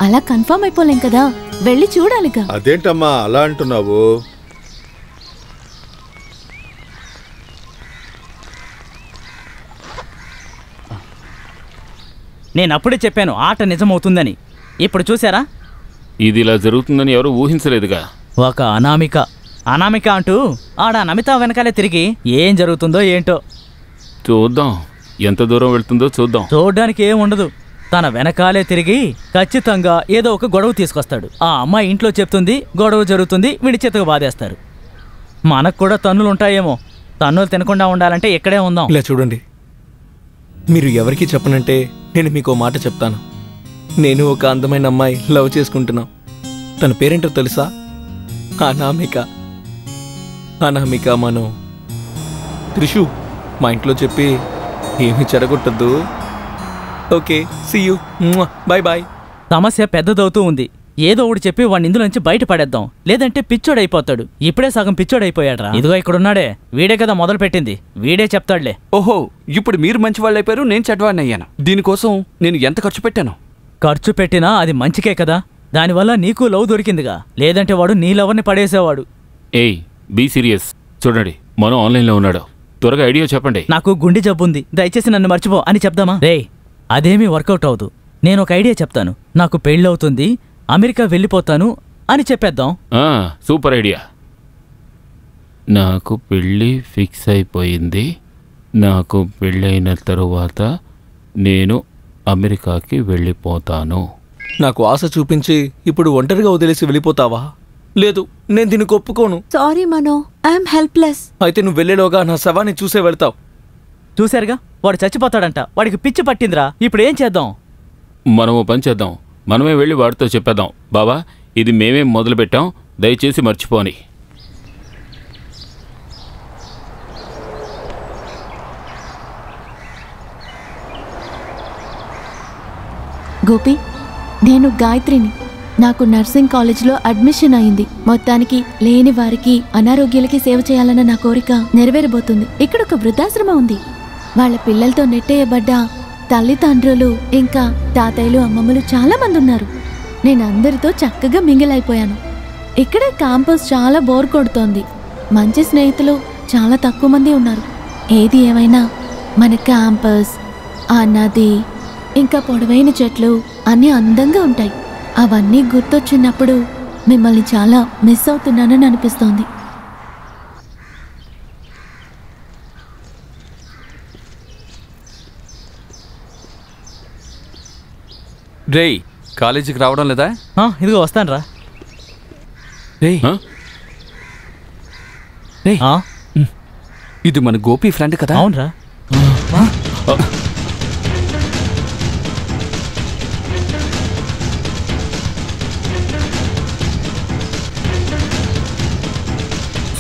అలా కన్ఫర్మ్ అయిపోలేం కదా, వెళ్ళి చూడాలిగా. అదేంటమ్మా అలా అంటున్నావు? నేను అప్పుడే చెప్పాను ఆట నిజమవుతుందని. ఇప్పుడు చూసారా? ఇది ఇలా జరుగుతుందని ఎవరు ఊహించలేదుగా. ఒక అనామిక అంటూ ఆడ నమిత వెనకాలే తిరిగి ఏం జరుగుతుందో ఏంటో చూద్దాం. ఎంత దూరం వెళ్తుందో చూద్దాం. చూడ్డానికి ఏం ఉండదు. తన వెనకాలే తిరిగి ఖచ్చితంగా ఏదో ఒక గొడవ తీసుకొస్తాడు. ఆ అమ్మాయి ఇంట్లో చెప్తుంది, గొడవ జరుగుతుంది, వీడి చేతకు బాధేస్తారు. మనకు కూడా తన్నులుంటాయేమో. తన్నులు తినకుండా ఉండాలంటే ఇక్కడే ఉందాం. ఇలా చూడండి, మీరు ఎవరికి చెప్పనంటే నేను మీకు మాట చెప్తాను. నేను ఒక అందమైన అమ్మాయి లవ్ చేసుకుంటున్నాం. తన పేరేంటో తెలుసా? అనామిక. మనం త్రిషు మా ఇంట్లో చెప్పి ఏమీ చెడగొట్టద్దు. Okay, see you, bye bye. సమస్య పెద్దదవుతూ ఉంది. ఏదో ఒకటి చెప్పి వాడిని ఇందులో నుంచి బయటపడేద్దాం, లేదంటే పిచ్చోడైపోతాడు. ఇప్పుడే సగం పిచ్చోడైపోయాడ్రా. ఇదిగో ఇక్కడున్నాడే, వీడే కదా మొదలు పెట్టింది, వీడే చెప్తాడులే. ఓహో, ఇప్పుడు మీరు మంచి వాళ్ళు అయిపోయారు, నేను చెడ్డవాడిని అయ్యాను. దీనికోసం నేను ఎంత ఖర్చు పెట్టాను? ఖర్చు పెట్టినా అది మంచికే కదా. దానివల్ల నీకు లవ్ దొరికిందిగా, లేదంటే వాడు నీ లవర్ని పడేసేవాడు. ఏయ్, బీ సీరియస్. చూడండి, మనం ఆన్లైన్లో ఉన్నాడు. త్వరగా ఐడియా చెప్పండి. నాకు గుండె జబ్బుంది, దయచేసి నన్ను మర్చిపో అని చెప్దామా? రే, అదేమీ వర్కౌట్ అవదు. నేను ఒక ఐడియా చెప్తాను. నాకు పెళ్ళవుతుంది, అమెరికా వెళ్ళిపోతాను అని చెప్పేద్దాం. Super idea. నాకు పెళ్ళి ఫిక్స్ అయిపోయింది. నాకు పెళ్ళైన తరువాత నేను అమెరికాకి వెళ్ళిపోతాను. నాకు ఆశ చూపించి ఇప్పుడు ఒంటరిగా వదిలేసి వెళ్ళిపోతావా? లేదు, నేను దీనికి ఒప్పుకోను. Sorry Mano, I'm helpless. అయితే నువ్వు వెళ్ళేలోగా నా శవాన్ని చూసే వెళ్తావు. చూశారుగా, వాడు చచ్చిపోతాడంట. వాడికి పిచ్చి పట్టిందిరా. ఇప్పుడు ఏం చేద్దాం? మనము పని చేద్దాం, మనమే వెళ్ళి వాడితో చెప్పేద్దాం. బాబా, ఇది మేమేం మొదలు పెట్టాం, దయచేసి మర్చిపోని. గోపి, నేను గాయత్రిని. నాకు నర్సింగ్ కాలేజ్లో అడ్మిషన్ అయింది. మొత్తానికి లేని వారికి, అనారోగ్యాలకి సేవ చేయాలన్న నా కోరిక నెరవేరబోతుంది. ఇక్కడ ఒక వృద్ధాశ్రమం ఉంది. వాళ్ళ పిల్లలతో నెట్టేయబడ్డ తల్లిదండ్రులు, ఇంకా తాతయ్యలు, అమ్మమ్మలు చాలా మంది ఉన్నారు. నేను అందరితో చక్కగా మింగిల్ అయిపోయాను. ఇక్కడ క్యాంపస్ చాలా బోర్ కొడుతోంది. మంచి స్నేహితులు చాలా తక్కువ మంది ఉన్నారు. ఏది ఏమైనా మన క్యాంపస్, ఆ నది, ఇంకా పొడవైన చెట్లు అన్నీ అందంగా ఉంటాయి. అవన్నీ గుర్తొచ్చినప్పుడు మిమ్మల్ని చాలా మిస్ అవుతున్నానని అనిపిస్తోంది. రేయ్, కాలేజీకి రావడం లేదా? ఇదిగో వస్తాను రా. ఇది మన గోపి ఫ్రెండ్ కదా? అవునరా.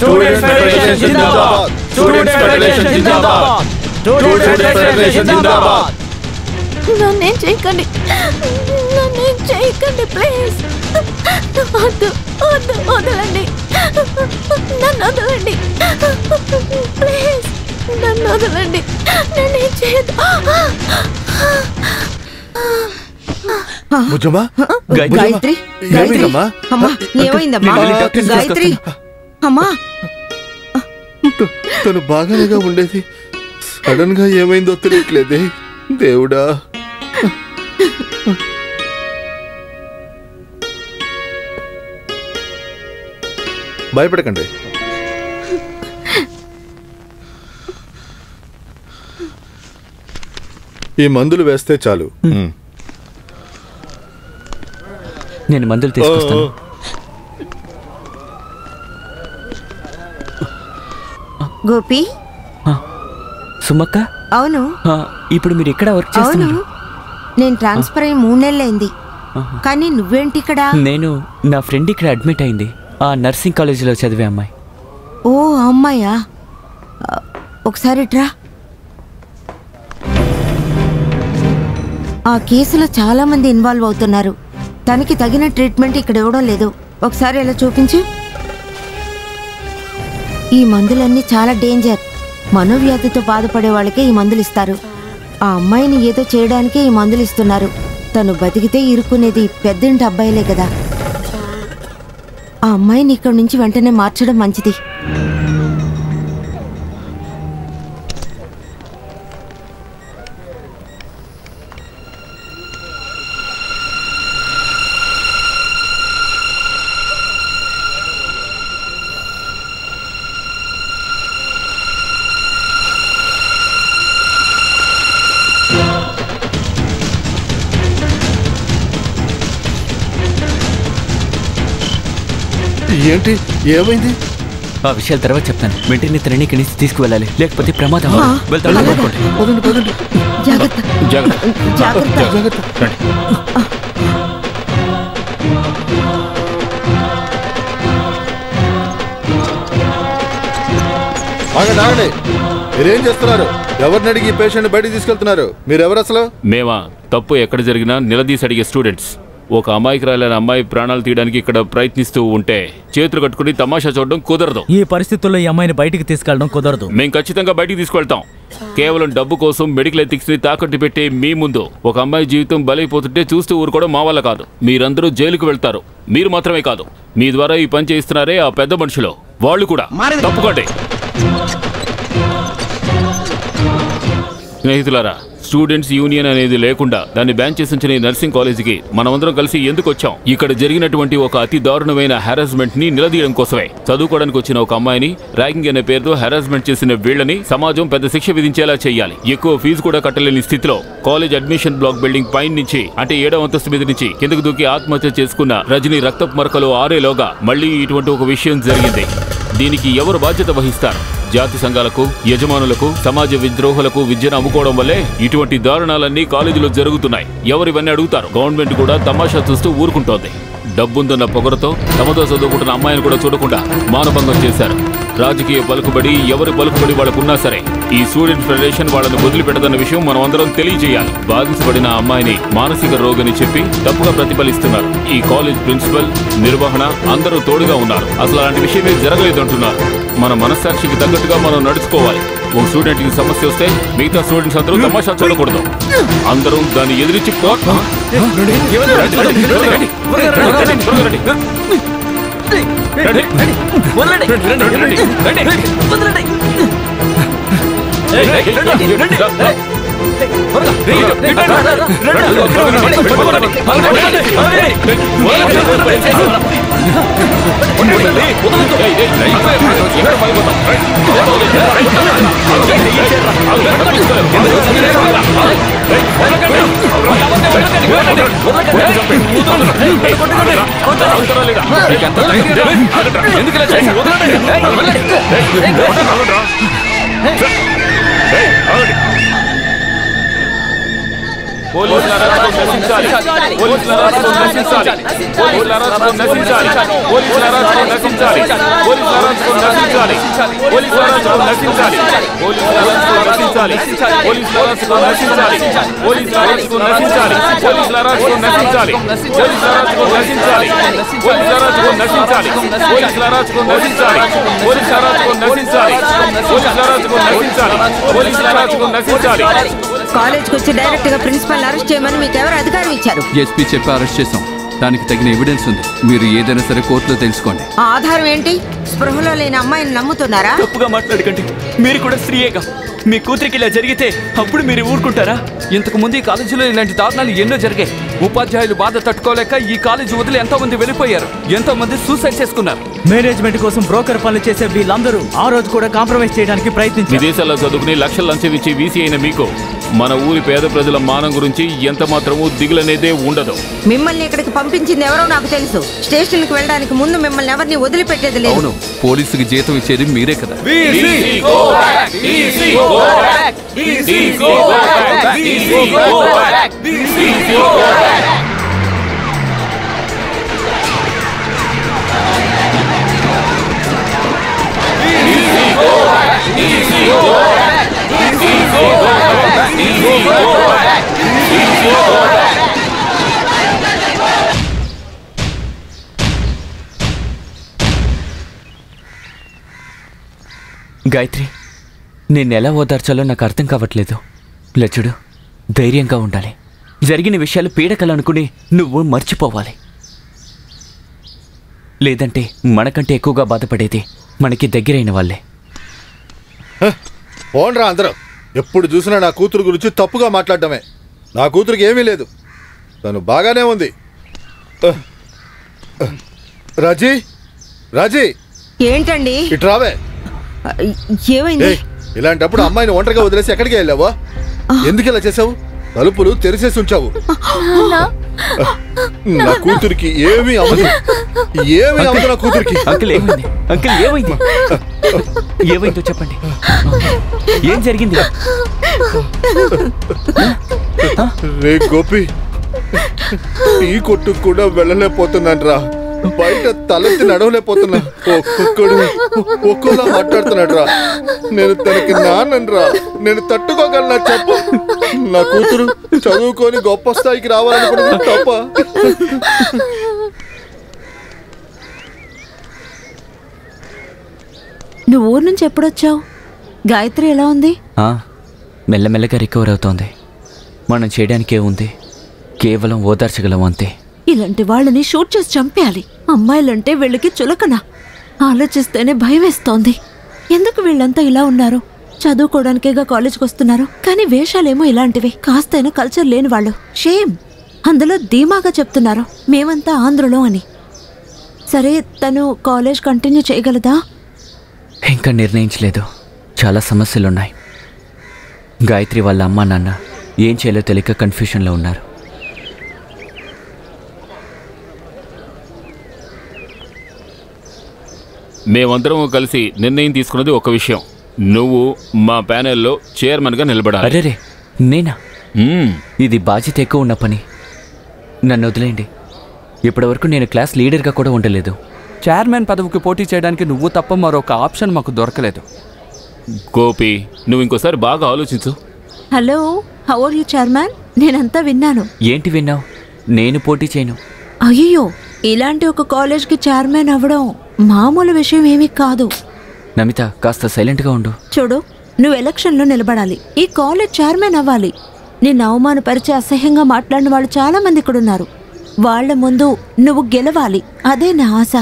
స్టూడెంట్స్ ఫెడరేషన్ జిందాబాద్! స్టూడెంట్స్ ఫెడరేషన్ జిందాబాద్! స్టూడెంట్స్ ఫెడరేషన్ జిందాబాద్! నన్నేం చేయకండి, నన్నేం చేయకండి ప్లీజ్. వద్దు, వద్దు, వదలండి, నన్ను వదలండి ప్లీజ్, నన్ను వదలండి, నన్నేం చేయదు. గాయత్రి, అమ్మా ఏమైందమ్మా? గాయత్రి అమ్మా, తను బాగానేగా ఉండేది, సడన్ గా ఏమైందో తెలియట్లేదే. దేవుడా, భయపడకండి. ఈ మందులు వేస్తే చాలు. నేను మందులు తీసుకొస్తాను. గోపి, సుమక్క, అవును, ఇప్పుడు మీరు ఎక్కడ వర్క్ చేస్తున్నారు? నేను ట్రాన్స్ఫర్ అయ్యి 3 నెలలైంది. కానీ నువ్వేంటి ఇక్కడ? నేను నా ఫ్రెండ్ ఇక్కడ అడ్మిట్ అయింది, ఆ నర్సింగ్ కాలేజీలో చదివే అమ్మాయి. ఓ అమ్మాయా? ఒకసారి ట్రా. ఆ కేసులో చాలా మంది ఇన్వాల్వ్ అవుతున్నారు. తనకి తగిన ట్రీట్మెంట్ ఇక్కడ ఇవ్వడం లేదు. ఒకసారి ఇలా చూపించు. ఈ మందులన్నీ చాలా డేంజర్. మనోవ్యాధితో బాధపడే వాళ్ళకే ఈ మందులు ఇస్తారు. ఆ అమ్మాయిని ఏదో చేయడానికే ఈ మందులు ఇస్తున్నారు. తను బతికితే ఇరుక్కునేది పెద్దింటి అబ్బాయిలే కదా. ఆ అమ్మాయిని ఇక్కడి నుంచి వెంటనే మార్చడం మంచిది. ఏంటి, ఏమైంది? ఆ విషయాల తర్వాత చెప్తాను. వెంటనే తనని ఇక్కడి నుంచి తీసుకువెళ్ళాలి, లేకపోతే ప్రమాదం. మీరేం చేస్తున్నారు? ఎవరిని అడిగి ఈ పేషెంట్ బయటికి తీసుకెళ్తున్నారు? మీరెవరు అసలు? మేమా తప్పు ఎక్కడ జరిగినా నిలదీసి అడిగే స్టూడెంట్స్. ఒక అమాయకురాలైన అమ్మాయి ప్రాణాలు తీయడానికి ఇక్కడ ప్రయత్నిస్తూ ఉంటే చేతులు కట్టుకుని తమాషా చూడడం కుదరదు. ఈ పరిస్థితుల్లో ఈ అమ్మాయిని బయటికి తీసుకెళ్ళడం కుదరదు. మేము ఖచ్చితంగా బయటికి తీసుకెళ్తాం. కేవలం డబ్బు కోసం మెడికల్ ఎథిక్స్ ని తాకట్టు పెట్టే మీ ముందు ఒక అమ్మాయి జీవితం బలైపోతుంటే చూస్తూ ఊరుకోవడం మా వల్ల కాదు. మీరందరూ జైలుకు వెళ్తారు. మీరు మాత్రమే కాదు, మీ ద్వారా ఈ పని చేయిస్తున్నారే ఆ పెద్ద మనుషులు, వాళ్ళు కూడా. తప్పుకోండి. స్నేహితులారా, స్టూడెంట్స్ యూనియన్ అనేది లేకుండా దాన్ని బ్యాన్ చేసి ఉంచిన ఈ నర్సింగ్ కాలేజీకి మనమందరం కలిసి ఎందుకు వచ్చాం? ఇక్కడ జరిగినటువంటి ఒక అతి దారుణమైన హారాస్మెంట్ ని నిలదీయడం కోసమే. చదువుకోవడానికి వచ్చిన ఒక అమ్మాయిని ర్యాగింగ్ అనే పేరుతో హారాస్మెంట్ చేసిన వీళ్ళని సమాజం పెద్ద శిక్ష విధించేలా చేయాలి. ఎక్కువ ఫీజు కూడా కట్టలేని స్థితిలో కాలేజ్ అడ్మిషన్ బ్లాక్ బిల్డింగ్ పైన నుంచి, అంటే 7వ అంతస్తు మీద నుంచి కిందకు దూకి ఆత్మహత్య చేసుకున్న రజనీ రక్తపు మరకలు ఆరేలోగా మళ్ళీ ఇటువంటి ఒక విషయం జరిగింది. దీనికి ఎవరు బాధ్యత వహిస్తారు? జాతి సంఘాలకు, యజమానులకు, సమాజ విద్రోహులకు విద్యను అమ్ముకోవడం వల్లే ఇటువంటి దారుణాలన్నీ కాలేజీలో జరుగుతున్నాయి. ఎవరివన్నీ అడుగుతారు? గవర్నమెంట్ కూడా తమాషా చూస్తూ ఊరుకుంటోంది. డబ్బుందన్న పొగరతో తమతో చదువుకుంటున్న అమ్మాయిని కూడా చూడకుండా మానభంగం చేశారు. రాజకీయ పలుకుబడి, ఎవరి పలుకుబడి వాళ్ళకున్నా సరే ఈ స్టూడెంట్ ఫెడరేషన్ వాళ్ళని వదిలిపెట్టదన్న విషయం మనం అందరం తెలియజేయాలి. బాధించబడిన అమ్మాయిని మానసిక రోగిని చెప్పి తప్పుగా ప్రతిఫలిస్తున్నారు. ఈ కాలేజ్ ప్రిన్సిపల్, నిర్వహణ అందరూ తోడుగా ఉన్నారు. అసలు అలాంటి విషయమే జరగలేదంటున్నారు. మన మనస్సాక్షికి తగ్గట్టుగా మనం నడుచుకోవాలి. ఒక స్టూడెంట్ కి సమస్య వస్తే మిగతా స్టూడెంట్స్ అందరూ తమాషా చూడకూడదు. అందరూ దాన్ని ఎదిరించి కాలేజ్కి వచ్చి డైరెక్ట్ గా ప్రిన్సిపల్ అరెస్ట్ చేయమని మీకు ఎవరు అధికారం ఇచ్చారు? ఎస్పీ చెప్పి అరెస్ట్ చేసాం. దానికి తగిన ఎవిడెన్స్ ఉంది. మీరు ఏదైనా సరే కోర్టులో తెలుసుకోండి. ఆ ఆధారం ఏంటి? స్పృహలో లేని అమ్మాయిని నమ్ముతున్నారా? తప్పుగా మాట్లాడకండి. మీరు కూడా స్త్రీయేగా. మీ కూతురికి ఇలా జరిగితే అప్పుడు మీరు ఊరుకుంటారా? ఇంతకు ముందు ఈ కాలేజీలో ఇలాంటి దారుణాలు ఎన్నో జరిగాయి. ఉపాధ్యాయులు బాధ తట్టుకోలేక ఈ కాలేజీ వదిలి ఎంతో మంది వెళ్ళిపోయారు. ఎంతో మంది సూసైడ్ చేసుకున్నారు. మేనేజ్మెంట్ కోసం బ్రోకర్ పనులు చేసే వీళ్ళందరూ ఆ రోజు కూడా కాంప్రమైజ్ చేయడానికి ప్రయత్నించారు. విదేశాల్లో చదువుకుని లక్షల లంచం ఇచ్చి వీసీ అయిన మీకు మన ఊరి పేద ప్రజల మానం గురించి ఎంత మాత్రమూ దిగులనేదే ఉండదు. మిమ్మల్ని ఇక్కడికి పంపించింది ఎవరో నాకు తెలుసు. స్టేషన్ కి వెళ్ళడానికి ముందు మిమ్మల్ని ఎవరిని వదిలిపెట్టేది లేదు. అవును, పోలీసుకి జీతం ఇచ్చేది మీరే కదా. గాయత్రి, నేనెలా ఓదార్చాలో నాకు అర్థం కావట్లేదు. లచ్చుడు, ధైర్యంగా ఉండాలి. జరిగిన విషయాలు పీడకలనుకుని నువ్వు మర్చిపోవాలి. లేదంటే మనకంటే ఎక్కువగా బాధపడేది మనకి దగ్గరైన వాళ్ళే. పోన్రా అందరూ. ఎప్పుడు చూసినా నా కూతురు గురించి తప్పుగా మాట్లాడటమే. నా కూతురికి ఏమీ లేదు, తను బాగానే ఉంది. రాజీ, రాజీ, ఏంటండి? ఇటు రావే. ఏమైంది? ఇలాంటప్పుడు అమ్మాయిని ఒంటరిగా వదిలేసి ఎక్కడికి వెళ్ళావా? ఎందుకు ఇలా చేసావు? తలుపులు తెరిచేసి ఉంచావు. నా కూతురికి ఏమీ అవ్వదు, ఏమీ అవ్వదు నా కూతురికి. అంకుల్ ఏమైంది? అంకుల్ ఏమైంది? ఏమైందో చెప్పండి. ఏం జరిగింది? రే గోపి, ఈ కొట్టుకు కూడా వెళ్ళలేకపోతున్నాను రా. బయట తలెత్తి నడవలేకపోతున్నా. ఒక్కోలా మాట్లాడుతున్నాడు రా. నేను తనకి నాన్నరా. నేను తట్టుకోగలనా చెప్పు? నా కూతురు చదువుకొని గొప్ప స్థాయికి రావాలనుకున్నది తప్ప. నువ్వు ఊరు నుంచి ఎప్పుడొచ్చావు? గాయత్రి ఎలా ఉంది? మెల్లమెల్లగా రికవర్ అవుతోంది. మనం చేయడానికే ఉంది, కేవలం ఓదార్చగలం అంతే. ఇలాంటి వాళ్ళని షూట్ చేసి చంపేయాలి. అమ్మాయిలంటే వీళ్ళకి చులకన. ఆలోచిస్తేనే భయం వేస్తోంది. ఎందుకు వీళ్ళంతా ఇలా ఉన్నారు? చదువుకోవడానికేగా కాలేజ్కి వస్తున్నారు, కానీ వేషాలేమో ఇలాంటివి. కాస్తైనా కల్చర్ లేని వాళ్ళు. షేమ్. అందులో ధీమాగా చెప్తున్నారు మేమంతా ఆంధ్రలో అని. సరే, తను కాలేజ్ కంటిన్యూ చేయగలదా? ఇంకా నిర్ణయించలేదు. చాలా సమస్యలున్నాయి. గాయత్రి వాళ్ళ అమ్మా నాన్న ఏం చేయాలో తెలియక కన్ఫ్యూషన్లో ఉన్నారు. మేమందరం కలిసి నిర్ణయం తీసుకున్నది ఒక విషయం. నువ్వు మా ప్యానెల్లో చైర్మన్గా నిలబడాలి. అరే, నేనా? ఇది బాధ్యత ఎక్కువ ఉన్న పని. నన్ను వదిలేయండి. ఇప్పటివరకు నేను క్లాస్ లీడర్గా కూడా ఉండలేదు. చైర్మన్ పదవికి పోటీ చేయడానికి నువ్వు తప్ప మరొక ఆప్షన్ మాకు దొరకలేదు. గోపి, నువ్వు ఇంకోసారి బాగా ఆలోచించు. Hello, how are you chairman? నేనంతా విన్నాను. ఏంటి విన్నావు? నేను పోటీ చేయను. అయ్యో, ఇలాంటి ఒక కాలేజ్కి చైర్మన్ అవ్వడం మామూలు విషయం ఏమీ కాదు. నమిత, కాస్త సైలెంట్గా ఉండు. చూడు, నువ్వు ఎలక్షన్లో నిలబడాలి. ఈ కాలేజ్ చైర్మన్ అవ్వాలి. నిన్ను అవమానపరిచి అసహ్యంగా మాట్లాడిన వాళ్ళు చాలా మంది ఇక్కడున్నారు. వాళ్ళ ముందు నువ్వు గెలవాలి. అదే నా ఆశ.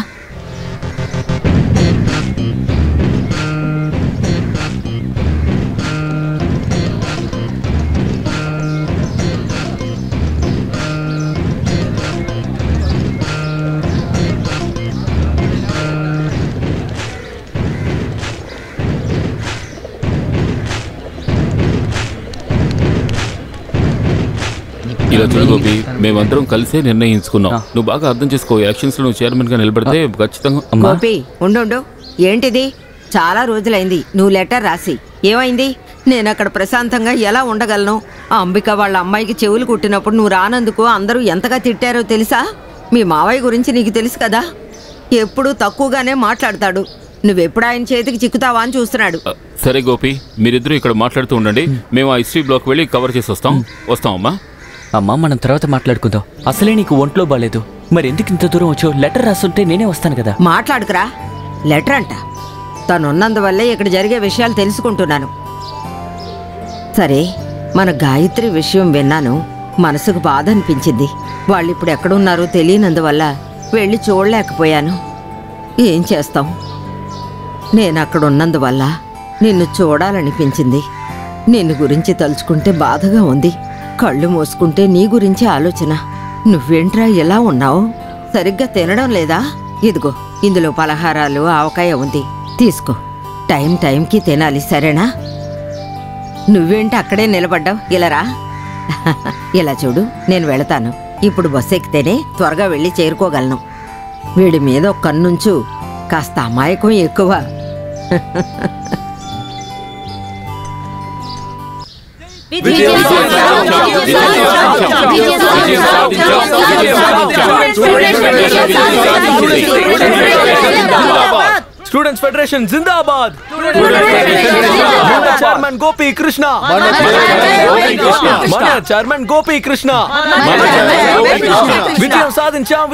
ఇలా చూడు గోపి, మేమందరం కలిసే నిర్ణయించుకున్నాం. నువ్వు బాగా అర్థం చేసుకో. ఎలక్షన్స్ లో నువ్వు చైర్మన్ గా నిలబడితే ఖచ్చితంగా. గోపి, ఉండు. ఏంటిది? చాలా రోజులైంది నువ్వు లెటర్ రాసి. ఏమైంది? నేను అక్కడ ప్రశాంతంగా ఎలా ఉండగలను? అంబిక వాళ్ళ అమ్మాయికి చెవులు కుట్టినప్పుడు నువ్వు రానందుకు అందరూ ఎంతగా తిట్టారో తెలుసా? మీ మావయ్య గురించి నీకు తెలుసు కదా, ఎప్పుడూ తక్కువగానే మాట్లాడతాడు. నువ్వెప్పుడు ఆయన చేతికి చిక్కుతావా అని చూస్తున్నాడు. సరే గోపి, మీరిద్దరూ ఇక్కడ మాట్లాడుతూ ఉండండి. మేము ఆ హిస్టరీ బ్లాక్ వెళ్ళి కవర్ చేసి వస్తామమ్మా. అమ్మా, మనం తర్వాత మాట్లాడుకుందాం. అసలే నీకు ఒంట్లో బాలేదు. మరి ఎందుకు ఇంత దూరం వచ్చావు? లెటర్ రాస్తుంటే నేనే వస్తాను కదా. మాట్లాడుకురా. లెటర్ అంట. తనున్నందువల్లే ఇక్కడ జరిగే విషయాలు తెలుసుకుంటున్నాను. సరే, మన గాయత్రి విషయం విన్నాను. మనసుకు బాధ అనిపించింది. వాళ్ళు ఇప్పుడు ఎక్కడున్నారో తెలియనందువల్ల వెళ్ళి చూడలేకపోయాను. ఏం చేస్తాం? నేను అక్కడ ఉన్నందువల్ల నిన్ను చూడాలనిపించింది. నిన్ను గురించి తలుచుకుంటే బాధగా ఉంది. కళ్ళు మూసుకుంటే నీ గురించి ఆలోచన. నువ్వేంట్రా ఎలా ఉన్నావు? సరిగ్గా తినడం లేదా? ఇదిగో, ఇందులో పలహారాలు, ఆవకాయ ఉంది, తీసుకో. టైంకి తినాలి, సరేనా? నువ్వేంటి అక్కడే నిలబడ్డావు? ఇలా రా. ఇలా చూడు, నేను వెళతాను. ఇప్పుడు బస్సు ఎక్కితేనే త్వరగా వెళ్ళి చేరుకోగలను. వీడి మీద ఒక కన్నుంచు. కాస్త అమాయకం ఎక్కువ. స్టూడెంట్స్ ఫెడరేషన్ జిందాబాద్ చైర్మన్ గోపి కృష్ణ మన చైర్మన్ గోపి కృష్ణ విజయం సాధించాం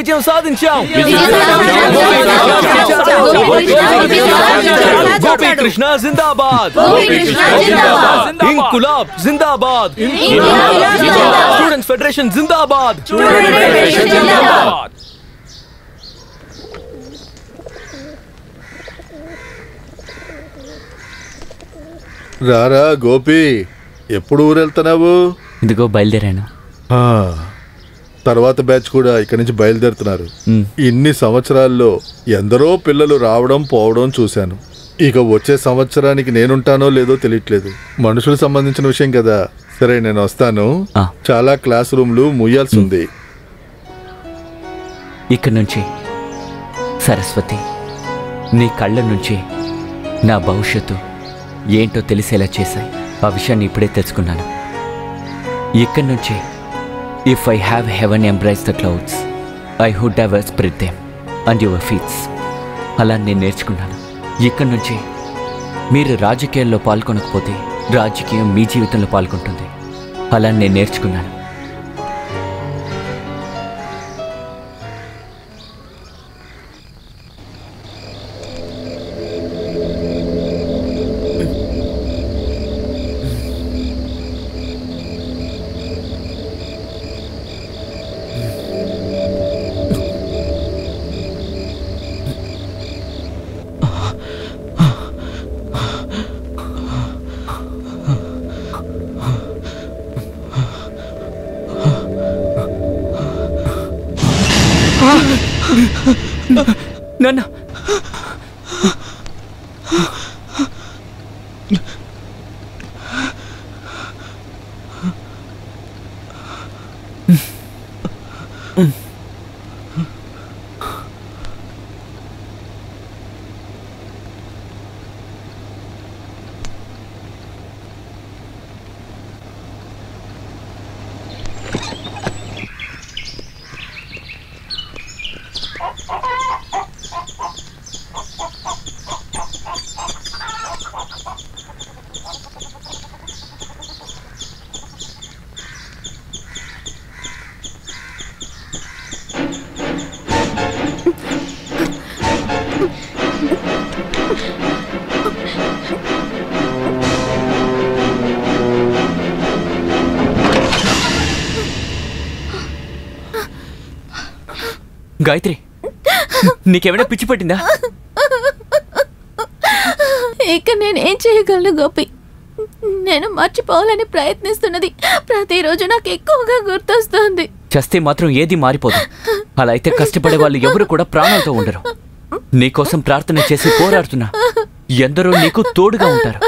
గోపి కృష్ణ జిందాబాద్ ఇంకులాబ్ జిందాబాద్ స్టూడెంట్స్ ఫెడరేషన్ జిందాబాద్ రారా గోపి, ఎప్పుడు ఊరెళ్తున్నావు? ఇదిగో బయలుదేరాను. తర్వాత బ్యాచ్ కూడా ఇక్కడి నుంచి బయలుదేరుతున్నారు. ఇన్ని సంవత్సరాల్లో ఎందరో పిల్లలు రావడం పోవడం చూశాను. ఇక వచ్చే సంవత్సరానికి నేనుంటానో లేదో తెలియట్లేదు. మనుషులకు సంబంధించిన విషయం కదా. సరే, నేను వస్తాను. చాలా క్లాస్ రూమ్లు ముయ్యాల్సి ఉంది. ఇక్కడి నుంచి సరస్వతి, నీ కళ్ళ నుంచి నా భవిష్యత్తు ఏంటో తెలిసేలా చేశాయి. ఆ విషయాన్ని ఇప్పుడే తెలుసుకున్నాను. ఇక్కడి నుంచి if I have heaven embrace the clouds I would have spread them and your feets. అలా నేను నేర్చుకున్నాను. ఇక్కడి నుంచి మీరు రాజకీయాల్లో పాల్గొనకపోతే రాజకీయం మీ జీవితంలో పాల్గొంటుంది. అలా నేను నేర్చుకున్నాను. నాన్న, గాయత్రి, నీకేమైనా పిచ్చి పట్టిందా? ఇక నేను ఏం చేయగలను గోపి? నేను మర్చిపోవాలని ప్రయత్నిస్తున్నది ప్రతిరోజు నాకు ఎక్కువగా గుర్తొస్తుంది. చస్తే మాత్రం ఏది మారిపోదు. అలా అయితే కష్టపడే వాళ్ళు ఎవరు కూడా ప్రాణాలతో ఉండరు. నీకోసం ప్రార్థన చేసి పోరాడుతున్నా ఎందరో నీకు తోడుగా ఉంటారు.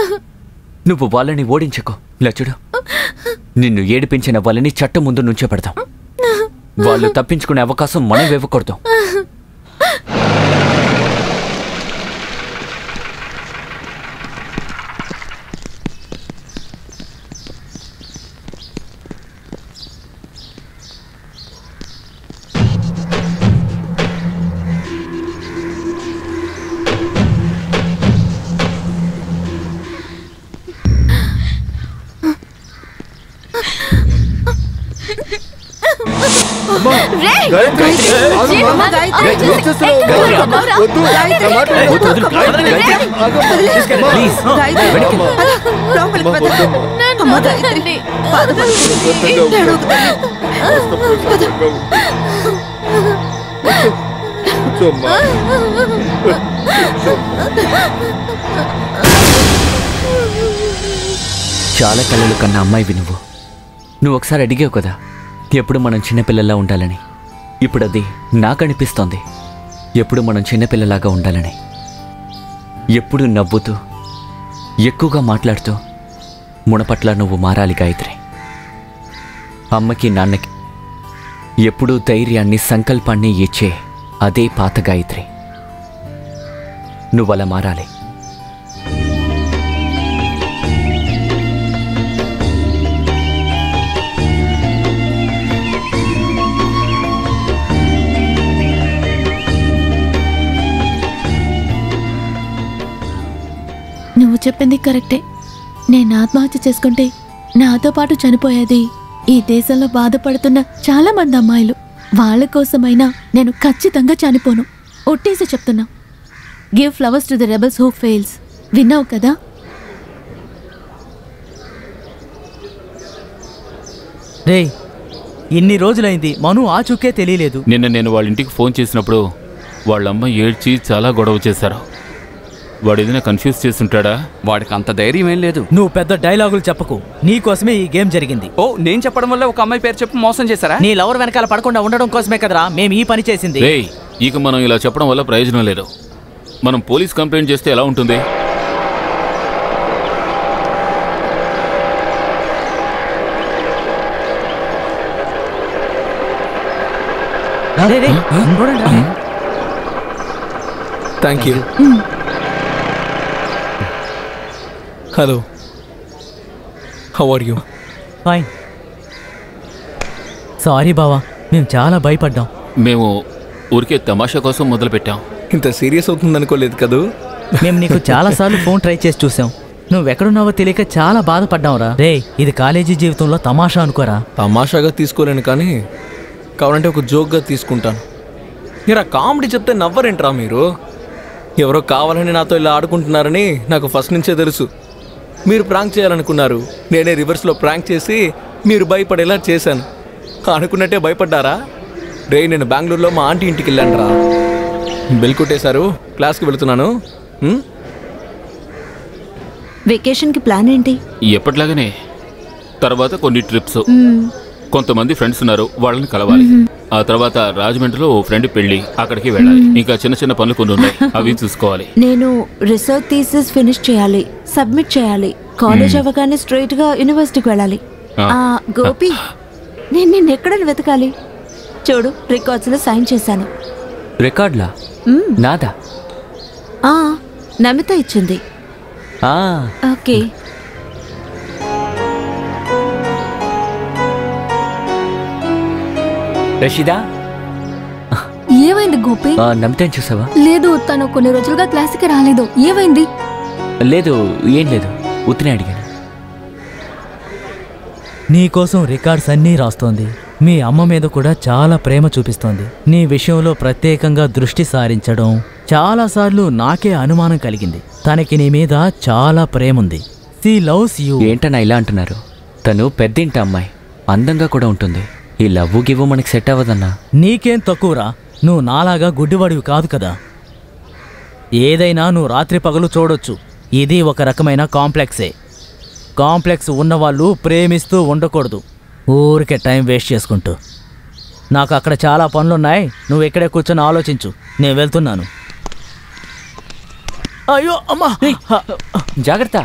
నువ్వు వాళ్ళని ఓడించకు. లచుడు, నిన్ను ఏడిపించిన వాళ్ళని చట్టం ముందు నుంచే పెడతాం. వాళ్ళు తప్పించుకునే అవకాశం మనం ఇవ్వకూడదు. చాలా కళలు కన్నా అమ్మాయివి నువ్వు ఒకసారి అడిగావు కదా ఎప్పుడు మనం చిన్నపిల్లలా ఉండాలని. ఇప్పుడు అది నాకు అనిపిస్తోంది ఎప్పుడు మనం చిన్నపిల్లలాగా ఉండాలని. ఎప్పుడు నవ్వుతూ ఎక్కువగా మాట్లాడుతూ మునపట్ల నువ్వు మారాలి గాయత్రి. అమ్మకి నాన్నకి ఎప్పుడూ ధైర్యాన్ని సంకల్పాన్ని ఇచ్చే అదే పాత గాయత్రి. నువ్వలా మారాలి. చెప్పింది కరెక్టే. నేను ఆత్మహత్య చేసుకుంటే నాతో పాటు చనిపోయేది ఈ దేశంలో బాధపడుతున్న చాలా మంది అమ్మాయిలు. వాళ్ళ కోసమైనా నేను ఖచ్చితంగా చనిపోను. ఒట్టేసి చెప్తున్నా. Give flowers to the rebels who fails. విన్నావు కదా? రే, ఇన్ని రోజులైంది మను ఆ చుక్కే తెలియలేదు. నిన్న నేను వాళ్ళ ఇంటికి ఫోన్ చేసినప్పుడు వాళ్ళమ్మ ఏడ్చి చాలా గొడవ చేశారు. వాడు ఏదైనా కన్ఫ్యూజ్ చేస్తుంటాడా? వాడికి అంత ధైర్యం ఏం లేదు. నువ్వు పెద్ద డైలాగులు చెప్పకు. నీకోసమే ఈ గేమ్ జరిగింది. ఓ, నేను చెప్పడం వల్ల ఒక అమ్మాయి పేరు చెప్పి మోసం చేశారా? నీ లవర్ వెనకాల పడకుండా ఉండడం కోసమే కదరా మేము ఈ పని చేసింది. రేయ్, ఇక మనం ఇలా చెప్పడం వల్ల ప్రయోజనం లేదు. మనం పోలీస్ కంప్లైంట్ చేస్తే ఎలా ఉంటుంది? Thank you. Hello, how are you? Fine. Sorry బావా, మేము చాలా భయపడ్డాం. మేము ఊరికే తమాషా కోసం మొదలుపెట్టాం. ఇంత సీరియస్ అవుతుంది అనుకోలేదు కదూ. మేము నీకు చాలాసార్లు ఫోన్ ట్రై చేసి చూసాం. నువ్వెక్కడున్నావో తెలియక చాలా బాధపడ్డావురా. రే, ఇది కాలేజీ జీవితంలో తమాషా అనుకోరా. తమాషాగా తీసుకోలేను, కానీ కావాలంటే ఒక జోక్గా తీసుకుంటాను. మీరు ఆ కామెడీ చెప్తే నవ్వరేంట్రా మీరు? ఎవరో కావాలని నాతో ఇలా ఆడుకుంటున్నారని నాకు ఫస్ట్ నుంచే తెలుసు. మీరు ప్రాంక్ చేయాలనుకున్నారు, నేనే రివర్స్లో ప్రాంక్ చేసి మీరు భయపడేలా చేశాను. అనుకున్నట్టే భయపడ్డారా? రే, నేను బెంగళూరులో మా ఆంటీ ఇంటికి వెళ్ళాను రా. బెల్ కొట్టేశారు, క్లాస్కి వెళుతున్నాను. వెకేషన్కి ప్లాన్ ఏంటి? ఎప్పటిలాగానే. తర్వాత కొన్ని ట్రిప్స్. కొంతమంది ఫ్రెండ్స్ ఉన్నారు, వాళ్ళని కలవాలి. ఆ తర్వాత రాజమండ్రిలో ఓ ఫ్రెండ్ పెళ్లి, అక్కడికి వెళ్ళాలి. ఇంకా చిన్న చిన్న పనులు కొన్ని ఉన్నాయి, అవి చూసుకోవాలి. నేను రీసెర్చ్ థీసిస్ ఫినిష్ చేయాలి, సబ్మిట్ చేయాలి. కాలేజ్ అవ్వగానే స్ట్రైట్ గా యూనివర్సిటీకి వెళ్ళాలి. గోపి, నేను నిన్ను ఎక్కడ వెతకాలి? చూడు, రికార్డ్స్ లో సైన్ చేశాను. రికార్డ్లా? నాదా? నమిత ఇచ్చింది. ఓకే. రషీదా, ఏమైంది గోపి? నమితని చూసావా? లేదు, తను కొన్ని రోజులుగా క్లాస్కి రాలేదు. ఏమైంది? లేదు, ఏం లేదు, ఉత్తినే అడిగాను. నీకోసం రికార్డ్స్ అన్నీ రాస్తోంది. మీ అమ్మ మీద కూడా చాలా ప్రేమ చూపిస్తోంది. నీ విషయంలో ప్రత్యేకంగా దృష్టి సారించడం చాలాసార్లు నాకే అనుమానం కలిగింది. తనకి నీ మీద చాలా ప్రేముంది. She loves you. ఏంటన్నా ఇలా అంటున్నారు? తను పెద్దింటి అమ్మాయి, అందంగా కూడా ఉంటుంది. ఈ లవ్వు గివ్వు మనకి సెట్ అవ్వదన్నా. నీకేం తక్కువరా? నువ్వు నాలాగా గుడ్డివాడివి కాదు కదా. ఏదైనా నువ్వు రాత్రి పగలు చూడొచ్చు. ఇది ఒక రకమైన కాంప్లెక్సే. కాంప్లెక్స్ ఉన్నవాళ్ళు ప్రేమిస్తూ ఉండకూడదు, ఊరికే టైం వేస్ట్ చేసుకుంటూ. నాకు అక్కడ చాలా పనులున్నాయి, నువ్వు ఇక్కడే కూర్చొని ఆలోచించు. నేను వెళ్తున్నాను. అయ్యో అమ్మా, జాగ్రత్త.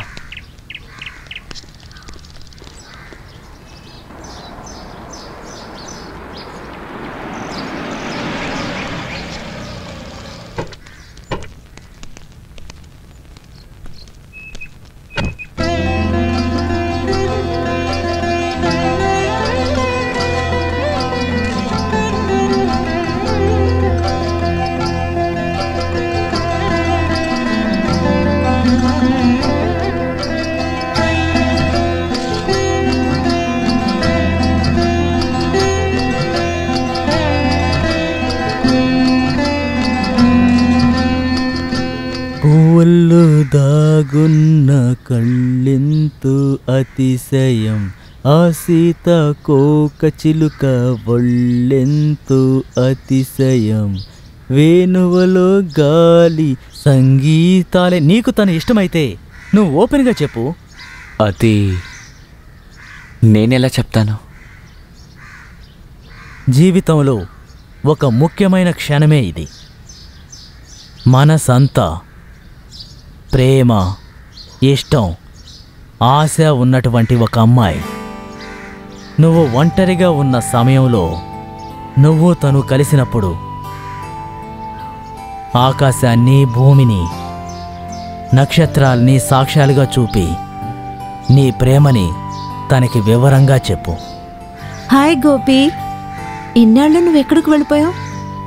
పువ్వుల్లో దాగున్న కళ్ళెంతో అతిశయం, ఆ సీతాకోక చిలుక ఒళ్ళెంతో అతిశయం, వేణువలో గాలి సంగీతాలే. నీకు తను ఇష్టమైతే నువ్వు ఓపెన్గా చెప్పు. అది నేనెలా చెప్తాను? జీవితంలో ఒక ముఖ్యమైన క్షణమే ఇది. మనసంతా ప్రేమ, ఇష్టం, ఆశ ఉన్నటువంటి ఒక అమ్మాయి. నువ్వు ఒంటరిగా ఉన్న సమయంలో నువ్వు తను కలిసినప్పుడు ఆకాశాన్ని, భూమిని, నక్షత్రాల్ని సాక్ష్యాలుగా చూపి నీ ప్రేమని తనకి వివరంగా చెప్పు. హాయ్ గోపి, ఇన్నాళ్ళు నువ్వు ఎక్కడికి వెళ్ళిపోయావు?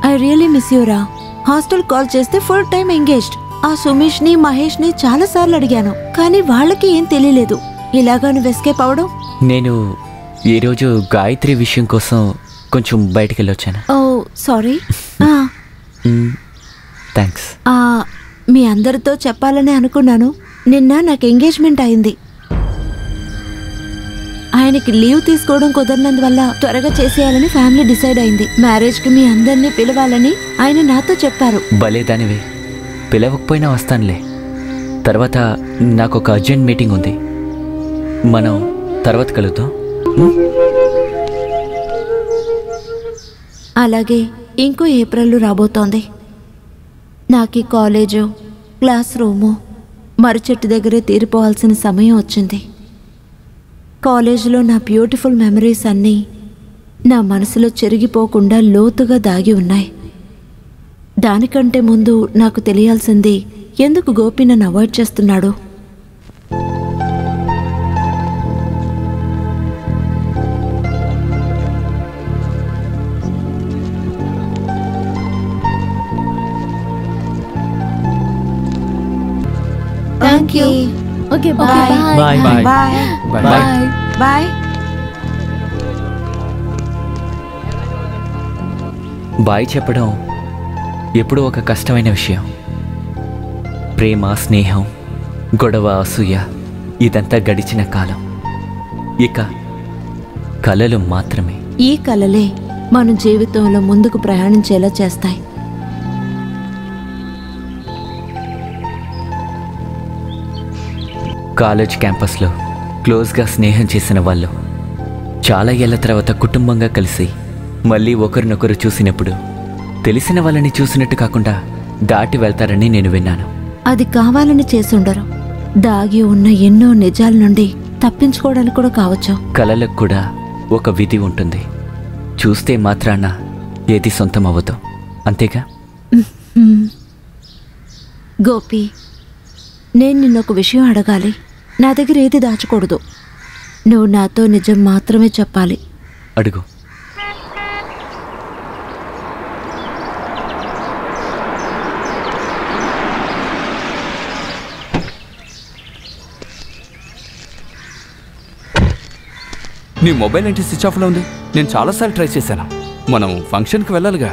ఐ రియలీ మిస్ యూరా. హాస్టల్ కాల్ చేస్తే ఫుల్ టైం ఎంగేజ్డ్. ఆ సుమేష్ని మహేష్ని చాలాసార్లు అడిగాను, కానీ వాళ్ళకి ఏం తెలియలేదు. ఇలాగా నువ్వు ఎస్కేప్ అవడం. నేను ఈరోజు గాయత్రి విషయం కోసం కొంచెం బయటికి వెళ్ళొచ్చాను. ఓ సారీ. థ్యాంక్స్. మీ అందరితో చెప్పాలని అనుకున్నాను. నిన్న నాకు ఎంగేజ్మెంట్ అయింది. ఆయనకి లీవ్ తీసుకోవడం కుదరనందువల్ల త్వరగా చేసేయాలని ఫ్యామిలీ డిసైడ్ అయింది. మ్యారేజ్కి మీ అందరినీ పిలవాలని ఆయన నాతో చెప్పారు. భలేదానివే, పిలవకపోయినా వస్తానులే. తర్వాత నాకు ఒక అర్జెంట్ మీటింగ్ ఉంది, మనం తర్వాత కలుద్దాం. అలాగే ఇంకో ఏప్రిల్ రాబోతోంది. నాకు ఈ కాలేజు, క్లాస్ రూము, మరుచెట్టు దగ్గరే తీరిపోవాల్సిన సమయం వచ్చింది. కాలేజీలో నా బ్యూటిఫుల్ మెమరీస్ అన్నీ నా మనసులో చెరిగిపోకుండా లోతుగా దాగి ఉన్నాయి. దానికంటే ముందు నాకు తెలియాల్సింది, ఎందుకు గోపి నన్ను అవాయిడ్ చేస్తున్నాడు. Thank you. Okay, bye bye bye bye bye. Bye. Bye చెప్పడం ఎప్పుడూ ఒక కష్టమైన విషయం. ప్రేమ, స్నేహం, గొడవ, అసూయ ఇదంతా గడిచిన కాలం. ఇక కలలు మాత్రమే. ఈ కలలే మన జీవితంలో ముందుకు ప్రయాణించేలా చేస్తాయి. కాలేజ్ క్యాంపస్లో క్లోజ్గా స్నేహం చేసిన వాళ్ళు చాలా ఏళ్ల తర్వాత కుటుంబంగా కలిసి మళ్ళీ ఒకరినొకరు చూసినప్పుడు తెలిసిన వాళ్ళని చూసినట్టు కాకుండా దాటి వెళ్తారని నేను విన్నాను. అది కావాలని చేసుండరు. దాగి ఉన్న ఎన్నో నిజాల నుండి తప్పించుకోవడానికి కూడా కావచ్చు. కలలకు కూడా ఒక విధి ఉంటుంది. చూస్తే మాత్రాన ఏది సొంతం అవ్వదు, అంతేగా? గోపి, నేను నిన్నొక విషయం అడగాలి. నా దగ్గర ఏది దాచకూడదు. నువ్వు నాతో నిజం మాత్రమే చెప్పాలి. అడుగు. నీ మొబైల్ ఏంటి స్విచ్ ఆఫ్లో ఉంది? నేను చాలాసార్లు ట్రై చేశాను. మనం ఫంక్షన్కి వెళ్ళాలిగా.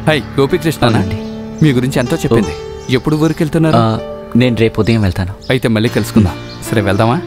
హై, గోపీకృష్ణ మీ గురించి ఎంతో చెప్పింది. ఎప్పుడు ఊరికి వెళ్తున్నారు? నేను రేపు ఉదయం వెళ్తాను. అయితే మళ్ళీ కలుసుకుందాం. సరే, వెళ్దామా?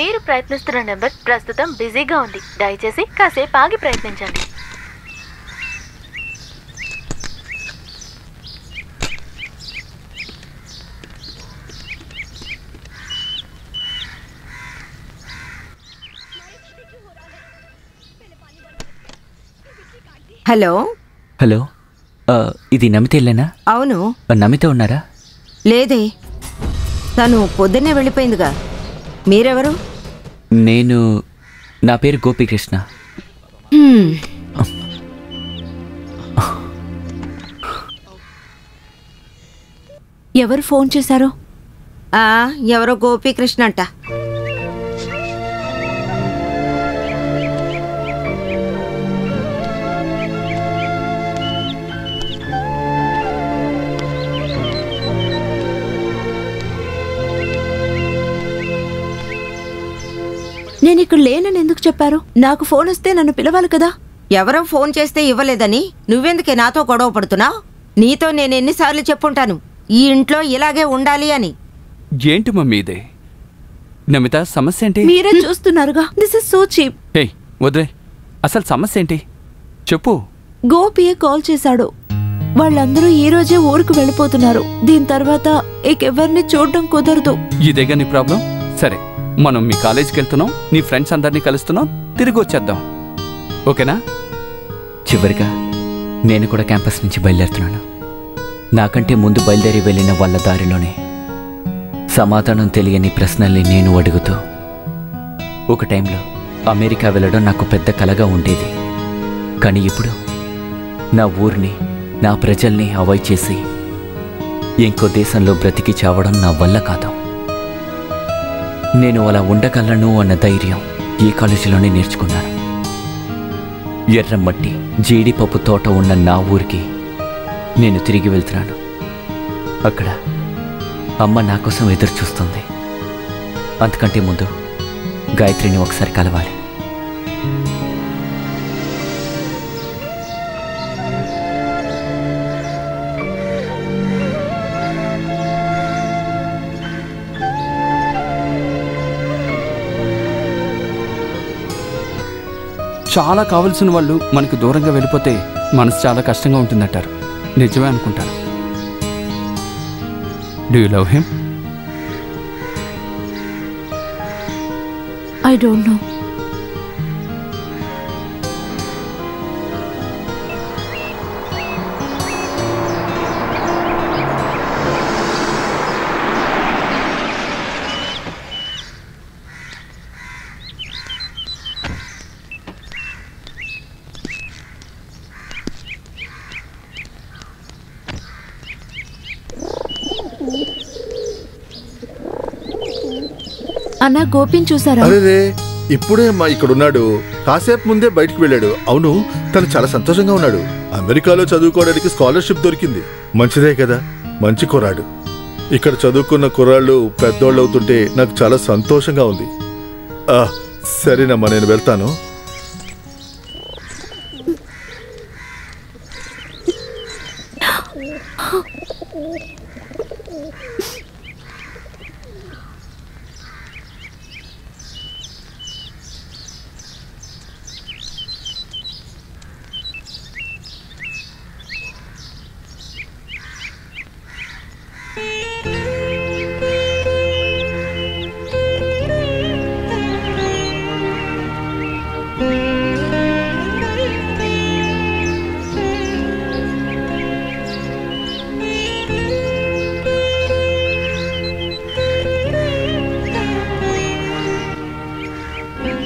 మీరు ప్రయత్నిస్తున్న నెంబర్ ప్రస్తుతం బిజీగా ఉంది. దయచేసి కాసేపు ఆగి ప్రయత్నించండి. హలో. హలో, ఇది నమిత ఇల్లేనా? అవును. నమిత ఉన్నారా? లేదే, తను పొద్దున్నే వెళ్ళిపోయిందిగా. మీరెవరు? నా పేరు గోపీకృష్ణ. ఎవరు ఫోన్ చేశారు? ఎవరో గోపీకృష్ణ అంట. నేను ఇక్కడ లేనని ఎందుకు చెప్పారు? నాకు ఫోన్ వస్తే నన్ను పిలవాలి కదా. ఎవరో ఫోన్ చేస్తే ఇవ్వలేదని నువ్వెందుకే నాతో గొడవ పడుతున్నావు? నీతో నేను ఎన్నిసార్లు చెప్పుంటాను ఈ ఇంట్లో ఇలాగే ఉండాలి అని. ఏంటి మమ్మీ ఇదే? నమిత, సమస్య ఏంటి? మీరే చూస్తున్నారుగా. This is so cheap. Hey వదిలే, అసలు సమస్య ఏంటి చెప్పు. గోపియే కాల్ చేశాడు. వాళ్ళందరూ ఈ రోజే ఊరికి వెళ్ళిపోతున్నారు. దీని తర్వాత ఇంకెవరిని చూడడం కుదరదు. ఇదేగా నీ ప్రాబ్లం? సరే, మనం మీ కాలేజీకి వెళ్తున్నాం, నీ ఫ్రెండ్స్ అందరినీ కలుస్తున్నాం, తిరిగి వచ్చేద్దాం, ఓకేనా? చివరిగా నేను కూడా క్యాంపస్ నుంచి బయలుదేరుతున్నాను. నాకంటే ముందు బయలుదేరి వెళ్ళిన వాళ్ళ దారిలోనే సమాధానం తెలియని ప్రశ్నల్ని నేను అడుగుతూ ఒక టైంలో అమెరికా వెళ్ళడం నాకు పెద్ద కలగా ఉండేది. కానీ ఇప్పుడు నా ఊరిని, నా ప్రజల్ని అవాయిడ్ చేసి ఇంకో దేశంలో బ్రతికి చావడం నా వల్ల కాదు. నేను అలా ఉండగలను అన్న ధైర్యం ఈ కాలేజీలోనే నేర్చుకున్నాను. ఎర్రమట్టి, జీడిపప్పు తోట ఉన్న నా ఊరికి నేను తిరిగి వెళ్తున్నాను. అక్కడ అమ్మ నా కోసం ఎదురు చూస్తుంది. అంతకంటే ముందు గాయత్రిని ఒకసారి కలవాలి. చాలా కావలసిన వాళ్ళు మనకు దూరంగా వెళ్ళిపోతే మనసు చాలా కష్టంగా ఉంటుందంటారు. నిజమే అనుకుంటాను. Do you love him? I don't know. అన్నా, గోపిని చూసారా? అరే, ఇప్పుడే అమ్మా ఇక్కడున్నాడు. కాసేపు ముందే బయటకు వెళ్ళాడు. అవును, తను చాలా సంతోషంగా ఉన్నాడు. అమెరికాలో చదువుకోవడానికి స్కాలర్షిప్ దొరికింది. మంచిదే కదా, మంచి కుర్రాడు. ఇక్కడ చదువుకున్న కుర్రాళ్ళు పెద్దోళ్ళు అవుతుంటే నాకు చాలా సంతోషంగా ఉంది. సరేనమ్మా, నేను వెళ్తాను.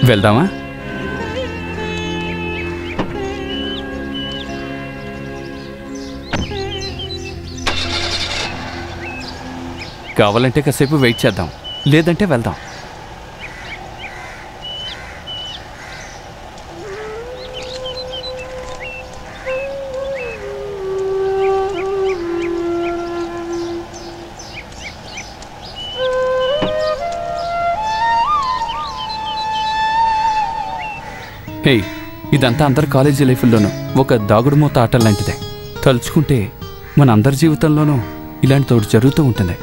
వెళ్దామా? కావాలంటే కాసేపు వెయిట్ చేద్దాం, లేదంటే వెళ్దాం. హే, ఇదంతా అందరి కాలేజీ లైఫ్లోనూ ఒక దాగుడుమూత ఆట లాంటిదే. తలుచుకుంటే మన అందరి జీవితంలోనూ ఇలాంటి తోడు జరుగుతూ ఉంటుంది.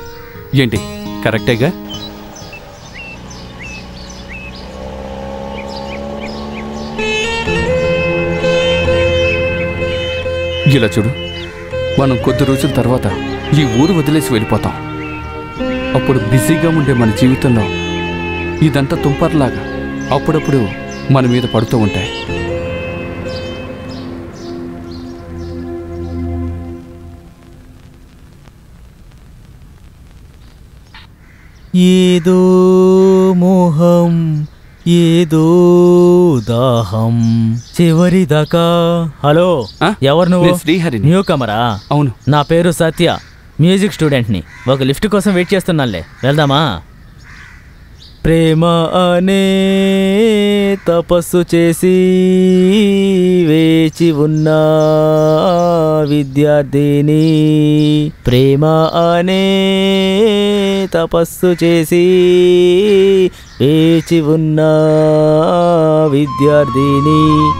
ఏంటి, కరెక్టేగా? ఇలా చూడు, మనం కొద్ది రోజుల తర్వాత ఈ ఊరు వదిలేసి వెళ్ళిపోతాం. అప్పుడు బిజీగా ఉండే మన జీవితంలో ఇదంతా తుంపర్లాగా అప్పుడప్పుడు మన మీద పడుతూ ఉంటాయి. ఏదో మోహం, ఏదో దాహం చివరి దాకా. హలో, ఎవరు నువ్వు? శ్రీహరిని. న్యూ కమరా? అవును. నా పేరు సత్య, మ్యూజిక్ స్టూడెంట్ని. ఒక లిఫ్ట్ కోసం వెయిట్ చేస్తున్నానులే, వెళ్దామా? ప్రేమ అనే తపస్సు చేసి వేచి ఉన్న విద్యార్థిని, ప్రేమ అనే తపస్సు చేసి వేచి ఉన్న విద్యార్థిని.